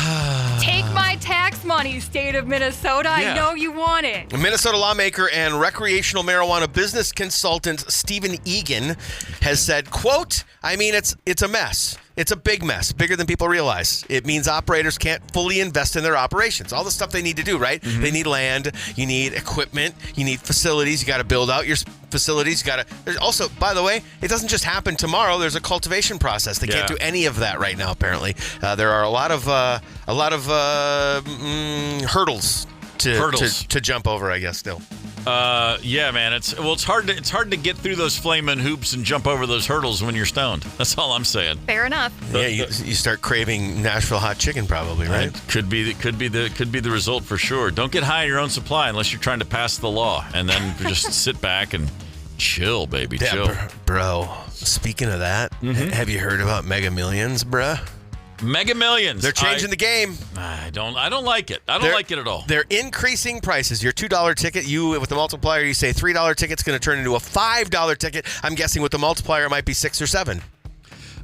Take my tax money, state of Minnesota. Yeah. I know you want it. Minnesota lawmaker and recreational marijuana business consultant Stephen Egan has said, quote, it's a mess. It's a big mess, bigger than people realize. It means operators can't fully invest in their operations. All the stuff they need to do, right? Mm-hmm. They need land, you need equipment, you need facilities. You got to build out your facilities. There's also, by the way, it doesn't just happen tomorrow. There's a cultivation process. They can't do any of that right now. Apparently, there are a lot of hurdles to jump over. I guess still. Yeah, man. It's hard to get through those flaming hoops and jump over those hurdles when you're stoned. That's all I'm saying. Fair enough. Yeah, you start craving Nashville hot chicken, probably, right? Could be the result for sure. Don't get high on your own supply unless you're trying to pass the law, and then just sit back and chill, baby. Yeah, chill, bro. Speaking of that, have you heard about Mega Millions, bruh? Mega Millions. They're changing the game. I don't like it. I don't like it at all. They're increasing prices. Your $2 ticket, with the multiplier, you say $3 ticket's going to turn into a $5 ticket. I'm guessing with the multiplier, it might be 6 or 7.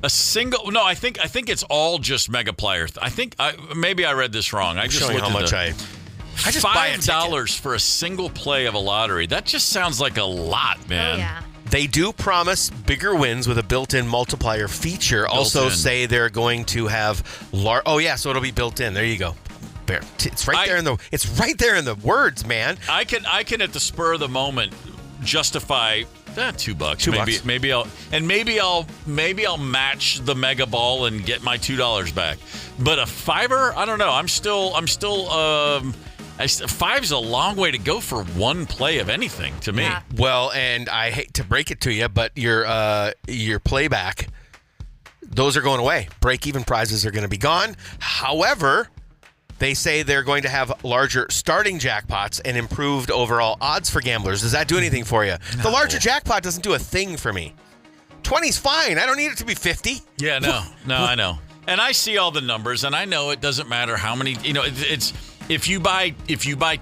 A single? No, I think it's all just Megaplier. I think maybe I read this wrong. I just looked how much I just buy $5 for a single play of a lottery. That just sounds like a lot, man. Oh, yeah. They do promise bigger wins with a built-in multiplier feature. Also say they're going to have so it'll be built in. There you go. It's right there in the words, man. I can at the spur of the moment justify $2. Maybe I'll match the mega ball and get my $2 back. But a $5, I don't know. I'm still 5's a long way to go for one play of anything to me. Yeah. Well, and I hate to break it to you, but your playback, those are going away. Break-even prizes are going to be gone. However, they say they're going to have larger starting jackpots and improved overall odds for gamblers. Does that do anything for you? No. The larger jackpot doesn't do a thing for me. 20's fine. I don't need it to be 50. Yeah, no, I know. And I see all the numbers, and I know it doesn't matter how many, If you buy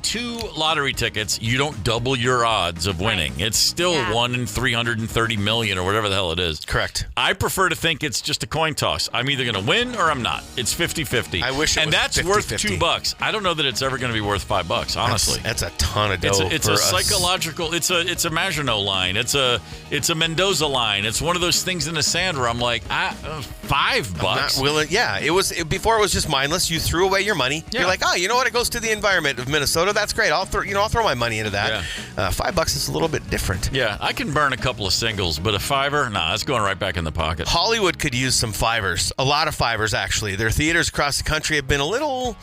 2 lottery tickets, you don't double your odds of winning. Right. It's still 1 in 330 million or whatever the hell it is. Correct. I prefer to think it's just a coin toss. I'm either going to win or I'm not. It's 50-50. I wish it and was that's 50-50. Worth $2. I don't know that it's ever going to be worth $5. Honestly, that's a ton of dough. It's a psychological. It's a Maginot line. It's a Mendoza line. It's one of those things in the sand where I'm like, $5. I'm not willing. Yeah, before it was just mindless. You threw away your money. Yeah. You're like, you know what? It goes to the environment of Minnesota. That's great. I'll throw my money into that. Yeah. $5 is a little bit different. Yeah, I can burn a couple of singles, but a $5, that's going right back in the pocket. Hollywood could use some $5s. A lot of $5s, actually. Their theaters across the country have been a little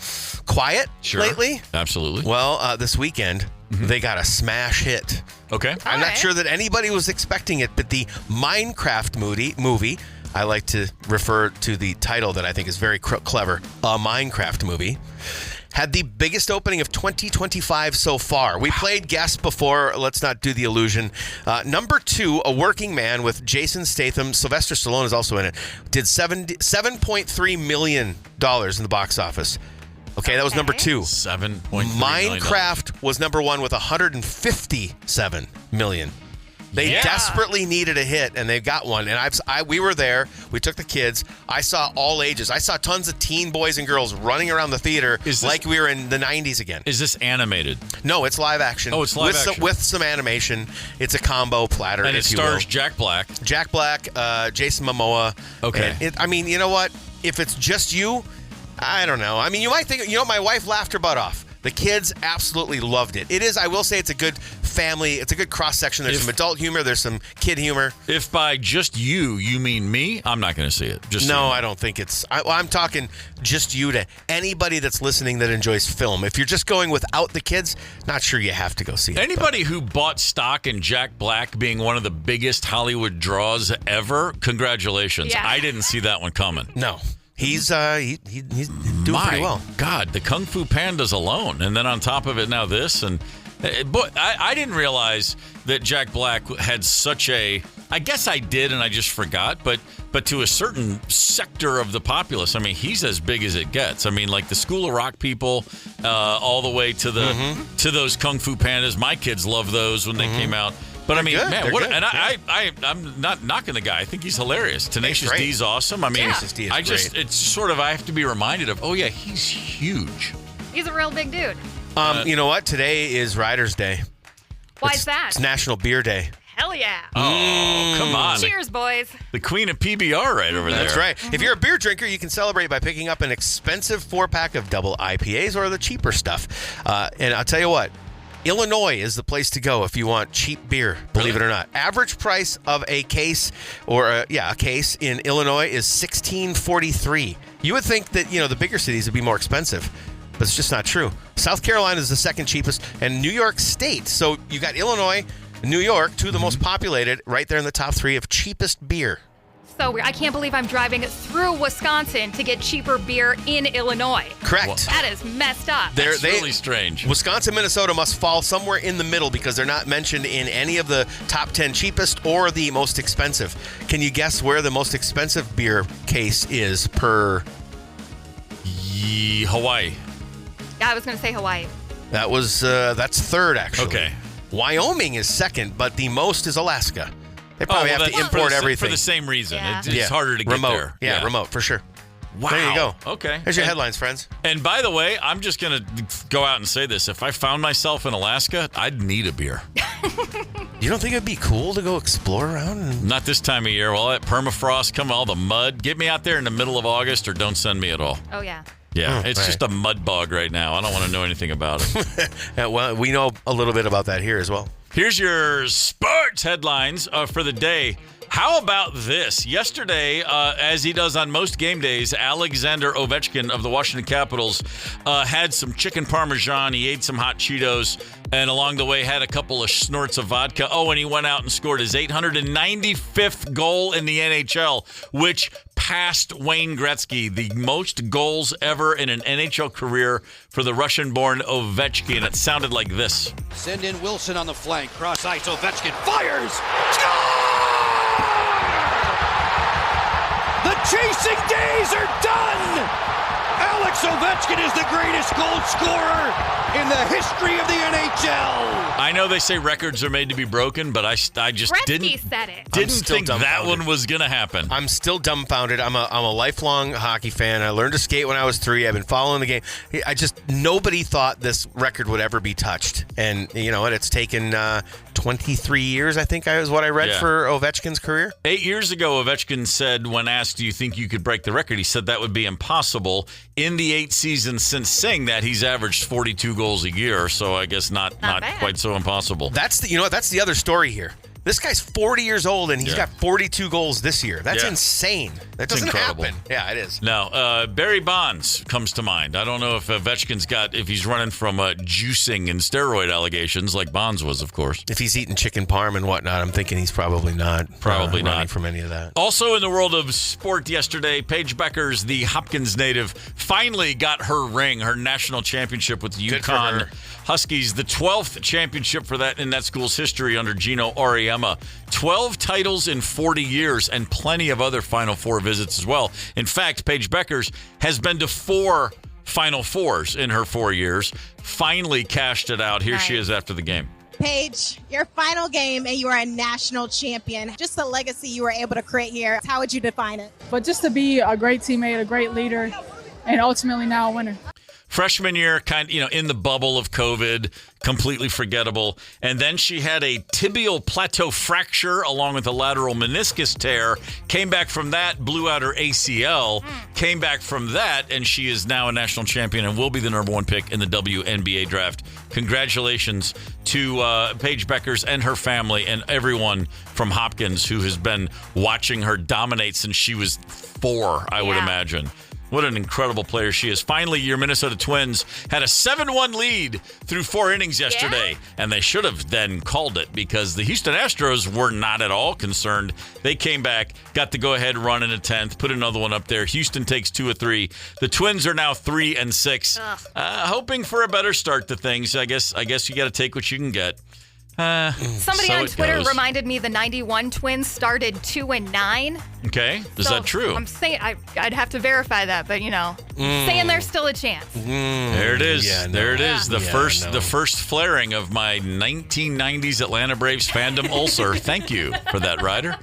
quiet lately. Absolutely. Well, this weekend, they got a smash hit. Okay. I'm not sure that anybody was expecting it, but the Minecraft movie, I like to refer to the title that I think is very clever, a Minecraft movie, had the biggest opening of 2025 so far. We played Guess before. Let's not do the illusion. Number 2, A Working Man with Jason Statham. Sylvester Stallone is also in it. Did $7.3 million in the box office. Okay, that was number 2. $7.3 million. Minecraft was number 1 with $157 million. They desperately needed a hit, and they got one. And we were there. We took the kids. I saw all ages. I saw tons of teen boys and girls running around the theater like we were in the 90s again. Is this animated? No, it's live action. Oh, it's live action. With some animation. It's a combo platter, and it stars Jack Black. Jack Black, Jason Momoa. Okay. And you know what? If it's just you, I don't know. I mean, you might think, my wife laughed her butt off. The kids absolutely loved it. It is, I will say, it's a good family. It's a good cross-section. There's some adult humor. There's some kid humor. If by just you mean me, I'm not going to see it. I don't think it's... I'm talking just you to anybody that's listening that enjoys film. If you're just going without the kids, not sure you have to go see it. Anybody who bought stock in Jack Black being one of the biggest Hollywood draws ever, congratulations. Yeah. I didn't see that one coming. No. He's doing pretty well. God, the Kung Fu Pandas alone, and then on top of it now this, and but I didn't realize that Jack Black had such a. I guess I did, and I just forgot. But to a certain sector of the populace, I mean, he's as big as it gets. I mean, like the School of Rock people, all the way to the to those Kung Fu Pandas. My kids loved those when they came out. But I mean, man, what? And I'm not knocking the guy. I think he's hilarious. Tenacious D's awesome. I mean, it's sort of I have to be reminded of. Oh yeah, he's huge. He's a real big dude. You know what? Today is Riders' Day. Why's that? It's National Beer Day. Hell yeah. Oh, come on. Cheers, boys. The queen of PBR right over there. That's right. If you're a beer drinker, you can celebrate by picking up an expensive 4-pack of double IPAs or the cheaper stuff. And I'll tell you what. Illinois is the place to go if you want cheap beer, believe it or not. Average price of a case a case in Illinois is $16.43. You would think that, the bigger cities would be more expensive, but it's just not true. South Carolina is the second cheapest, and New York State. So you got Illinois, New York, two of the most populated, right there in the top 3 of cheapest beer. So weird. I can't believe I'm driving through Wisconsin to get cheaper beer in Illinois. Correct. Well, that is messed up. That's really strange. Wisconsin, Minnesota must fall somewhere in the middle because they're not mentioned in any of the top 10 cheapest or the most expensive. Can you guess where the most expensive beer case is per... Hawaii. Yeah, I was going to say Hawaii. That's third, actually. Okay. Wyoming is second, but the most is Alaska. They probably have to import everything. For the same reason. Yeah. It's harder to get remote. there. Yeah, remote, for sure. Wow. There you go. Okay. There's your headlines, friends. And by the way, I'm just going to go out and say this. If I found myself in Alaska, I'd need a beer. You don't think it'd be cool to go explore around? Not this time of year. Well, that permafrost, all the mud. Get me out there in the middle of August or don't send me at all. Oh, yeah. Yeah, it's just a mud bog right now. I don't want to know anything about it. Yeah, well, we know a little bit about that here as well. Here's your sports headlines for the day. How about this? Yesterday, as he does on most game days, Alexander Ovechkin of the Washington Capitals had some chicken parmesan. He ate some hot Cheetos, and along the way had a couple of snorts of vodka. Oh, and he went out and scored his 895th goal in the NHL, which passed Wayne Gretzky, the most goals ever in an NHL career for the Russian-born Ovechkin. It sounded like this. Send in Wilson on the flank. Cross ice. Ovechkin fires. Score! The chasing days are done! Alex Ovechkin is the greatest goal scorer history of the NHL. I know they say records are made to be broken, but I just Gretzky said it. Didn't think that one was going to happen. I'm still dumbfounded. I'm a lifelong hockey fan. I learned to skate when I was 3. I've been following the game. Nobody thought this record would ever be touched. And you know what? It's taken 23 years, I think is what I read for Ovechkin's career. 8 years ago, Ovechkin said, when asked, do you think you could break the record? He said that would be impossible. In the 8 seasons since saying that, he's averaged 42 goals a year. So I guess not quite so impossible. That's the other story here. This guy's 40 years old, and he's got 42 goals this year. That's insane. That doesn't happen. Yeah, it is. Now, Barry Bonds comes to mind. I don't know if Ovechkin's if he's running from juicing and steroid allegations like Bonds was, of course. If he's eating chicken parm and whatnot, I'm thinking he's probably not. Running from any of that. Also in the world of sport yesterday, Paige Beckers, the Hopkins native, finally got her ring, her national championship with the Yukon Huskies, the 12th championship for that in that school's history under Gino Auriemma. 12 titles in 40 years and plenty of other Final Four visits as well. In fact, Paige Beckers has been to 4 Final Fours in her 4 years. Finally cashed it out. Here she is after the game. Paige, your final game and you are a national champion. Just the legacy you were able to create here. How would you define it? But just to be a great teammate, a great leader, and ultimately now a winner. Freshman year, in the bubble of COVID, completely forgettable. And then she had a tibial plateau fracture along with a lateral meniscus tear. Came back from that, blew out her ACL. Came back from that, and she is now a national champion and will be the number 1 pick in the WNBA draft. Congratulations to Paige Beckers and her family and everyone from Hopkins who has been watching her dominate since she was 4, I would imagine. What an incredible player she is. Finally, your Minnesota Twins had a 7-1 lead through 4 innings yesterday, and they should have then called it because the Houston Astros were not at all concerned. They came back, got the go-ahead run in a 10th, put another one up there. Houston takes 2 of 3. The Twins are now 3-6, hoping for a better start to things. I guess you got to take what you can get. Somebody on Twitter reminded me the 91 Twins started 2-9. Okay, is that true? I'm saying I'd have to verify that, but saying there's still a chance. There it is. There it is. The first flaring of my 1990s Atlanta Braves fandom ulcer. Thank you for that, Ryder.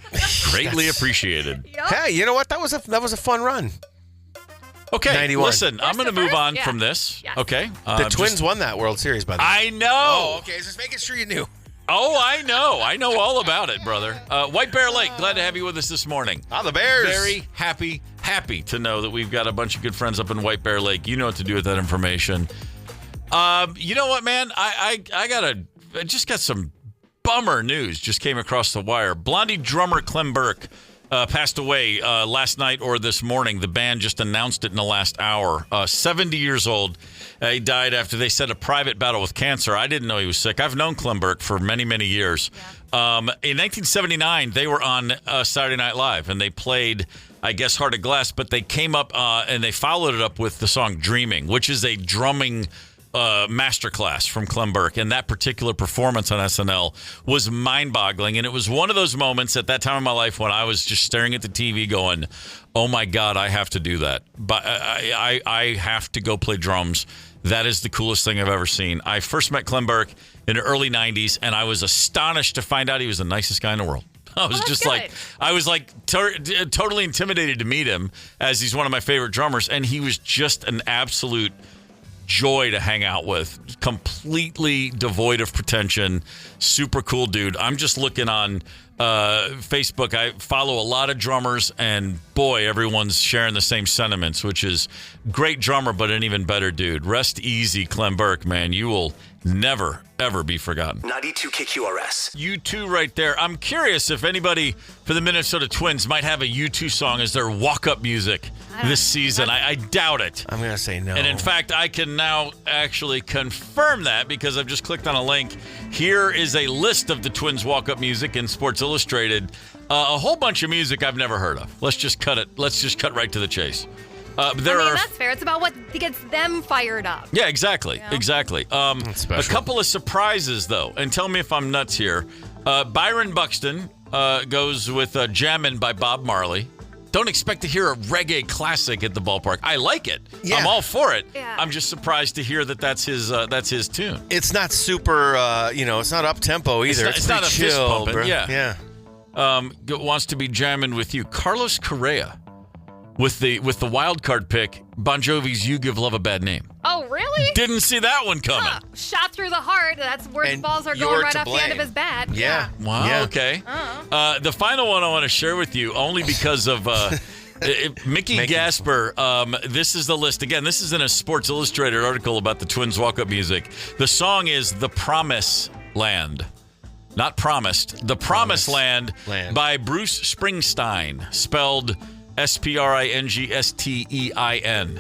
Greatly appreciated. Hey, you know what? That was a fun run. Okay, 91. Listen, I'm going to move on from this. Yes. Okay. The Twins won that World Series, by the way. I know. Oh, okay. Just making sure you knew. Oh, I know. I know all about it, brother. White Bear Lake, glad to have you with us this morning. The Bears. Very happy to know that we've got a bunch of good friends up in White Bear Lake. You know what to do with that information. You know what, man? I just got some bummer news just came across the wire. Blondie drummer Clem Burke passed away last night or this morning. The band just announced it in the last hour. 70 years old. He died after they said a private battle with cancer. I didn't know he was sick. I've known Clem Burke for many, many years. Yeah. In 1979, they were on Saturday Night Live, and they played, I guess, Heart of Glass, but they came up and they followed it up with the song Dreaming, which is a drumming masterclass from Clem Burke, and that particular performance on SNL was mind-boggling, and it was one of those moments at that time in my life when I was just staring at the TV going, oh my God, I have to do that. But I have to go play drums. That is the coolest thing I've ever seen. I first met Clem Burke in the early 90s, and I was astonished to find out he was the nicest guy in the world. I was totally intimidated to meet him, as he's one of my favorite drummers, and he was just an absolute joy to hang out with. Completely devoid of pretension. Super cool dude. I'm just looking on Facebook. I follow a lot of drummers, and boy, everyone's sharing the same sentiments, which is great drummer, but an even better dude. Rest easy, Clem Burke, man. You will never, ever be forgotten. 92 KQRS. U2 right there. I'm curious if anybody for the Minnesota Twins might have a U2 song as their walk-up music this season. I doubt it. I'm going to say no. And in fact, I can now actually confirm that because I've just clicked on a link. Here is a list of the Twins walk-up music in Sports Illustrated. A whole bunch of music I've never heard of. Let's just cut right to the chase. That's fair. It's about what gets them fired up. Yeah, exactly. Exactly. A couple of surprises, though, and tell me if I'm nuts here. Byron Buxton goes with Jammin' by Bob Marley. don't expect to hear a reggae classic at the ballpark. I like it. Yeah. I'm all for it. Yeah. I'm just surprised to hear that that's his tune. It's not super, it's not up-tempo either. It's not a chill, fist pumping. bro. Yeah. Wants to be jamming with you. Carlos Correa with the wild card pick, Bon Jovi's You Give Love a Bad Name. Oh, really? Didn't see that one coming. Shot through the heart. That's where And the balls are you're going right to off the end of blame. his bat. Yeah. Wow, Yeah. okay. The final one I want to share with you, only because of Mickey Gasper. This is the list. Again, this is in a Sports Illustrated article about the Twins walk-up music. The song is The Promise Land. Not Promised. The Promised Land by Bruce Springsteen, spelled Springstein.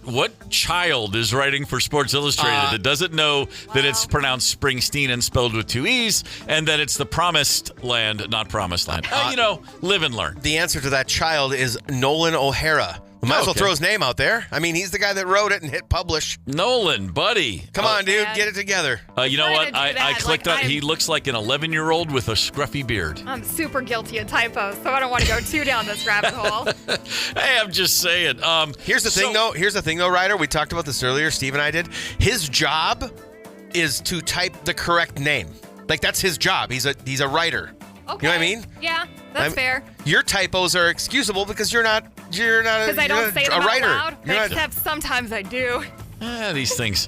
What child is writing for Sports Illustrated that doesn't know that it's pronounced Springsteen and spelled with 2 E's, and that it's the Promised Land, not Promised Land? Live and learn. The answer to that child is Nolan O'Hara. We might as well throw his name out there. I mean, he's the guy that wrote it and hit publish. Nolan, buddy. Come on, dude. Get it together. You know what? I clicked on. He looks like an 11-year-old with a scruffy beard. I'm super guilty of typos, so I don't want to go too down this rabbit hole. Hey, I'm just saying. Here's the thing, though, Ryder. We talked about this earlier. Steve and I did. His job is to type the correct name. Like, that's his job. He's a writer. Okay. You know what I mean? Yeah, that's fair. Your typos are excusable because you're not Because I don't say them a writer. out loud, except sometimes I do. These things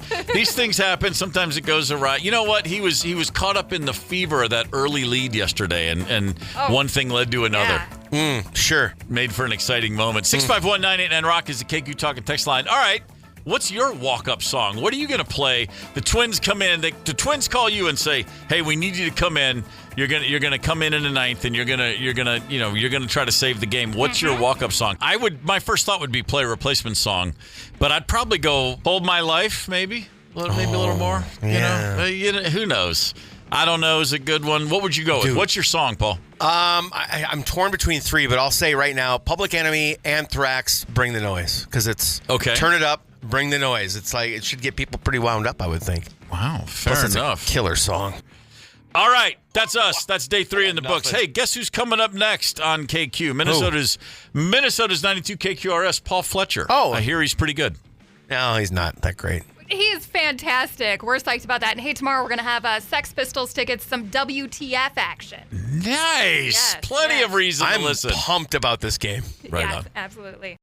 happen. Sometimes it goes awry. You know what? He was caught up in the fever of that early lead yesterday, and one thing led to another. Yeah. Sure. Made for an exciting moment. 651-989 Rock is the KQ Talking text line. All right. What's your walk-up song? What are you going to play? The Twins come in. The Twins call you and say, "Hey, we need you to come in. You're gonna come in the ninth, and you're gonna try to save the game." What's your walk-up song? My first thought would be play a replacement song, but I'd probably go "Hold My Life," maybe a little more. Yeah. Who knows? I don't know. Is a good one. What would you go with? What's your song, Paul? I'm torn between 3, but I'll say right now, Public Enemy, Anthrax, Bring the Noise, because it's turn it up. Bring the noise. It's like it should get people pretty wound up, I would think. Wow, fair Plus enough. It's a killer song. All right, that's us. That's day 3 in the books. Hey, guess who's coming up next on KQ? Minnesota's 92 KQRS, Paul Fletcher. Oh, I hear he's pretty good. No, he's not that great. He's fantastic. We're psyched about that. And hey, tomorrow we're going to have Sex Pistols tickets, some WTF action. Nice. Yes, Plenty of reason to listen. I'm pumped about this game. Right on. Absolutely.